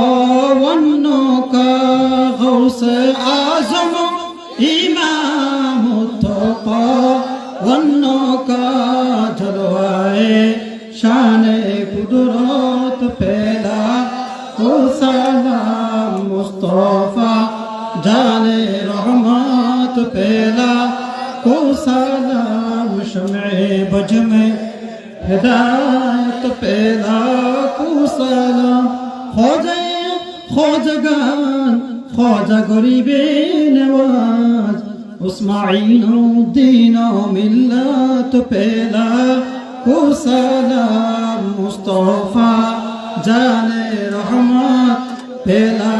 वन्नुका गौस आज़म इमाम तुक़ा वन्नुका जलवाए शान कुदरत पेला को सलाम मुस्तफा जाने रहमत पेला को सलाम शमे बज में हिदायत पेला को सलाम खोजगान खोजा गरीबे नवाज उस्माइनुद्दीन मिल्लत पेला को सलाम मुस्तफा जाने रहमत पेला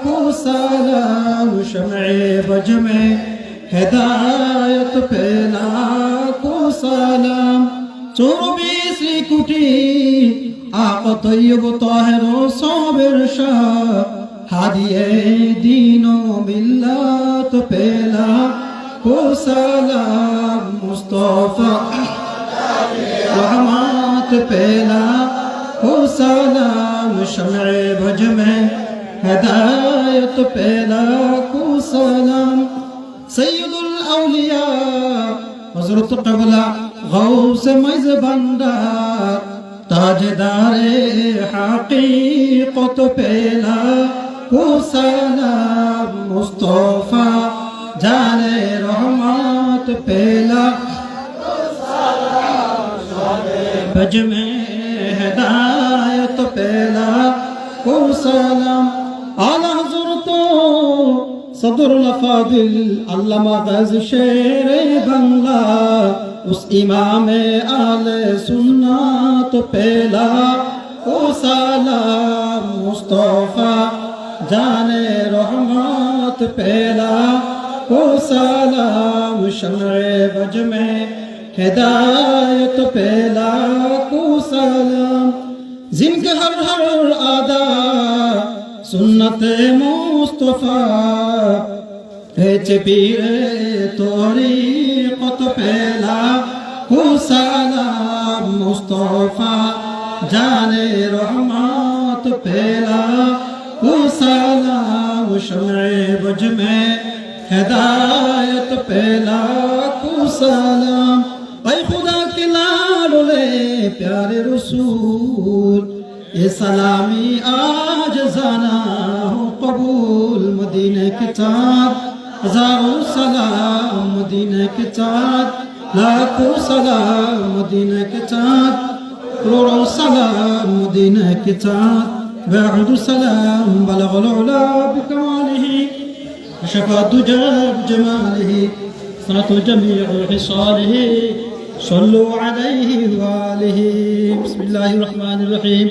को सलाम शमे बज में हिदायत पेला को सलाम 24 কোটি आका तय्यब ताहिर साबिर शाह हादिए दीन मिल्लत पेला को सलाम मुस्तफा रहमत पेला को सलाम शमे भज में हिदायत पेला को सलाम सैयदुल औलिया हजरत क़बला गौस मज़ बंदार ताजदारे हकीकत पेला को सलाम मुस्तफा जाने रहमत पेला भज में हिदायत पेला को सलाम आला हज़रत सदरुल फादिल अल्लामा गाज़ी शेर बंगला उस इमाम आले सुन्नत पेला को सलाम मुस्तफा जाने रहमत पेला को सलाम शमे बज में हिदायत पेला को सलाम जिनके हर हर आदा सुन्नत मुस्तफा पीरे तरीक़त पेला को सलाम मुस्तफा जाने रहमत पेला को सलाम शमे बज में हिदायत पेला को सलाम ऐ खुदा के लाडले प्यारे रसूल ये सलामी आज जाना हो कबूल मदीने के चाँद हजारों सलाम मदीने के चाँद लाखों सलाम मदीने के चाँद करोड़ों सलाम मदीने के चाँद بعد سلام بلغ العلا بكماله شفى الدجى بجماله صلاة جميع خصاله صلوا عليه وآله بسم الله الرحمن الرحيم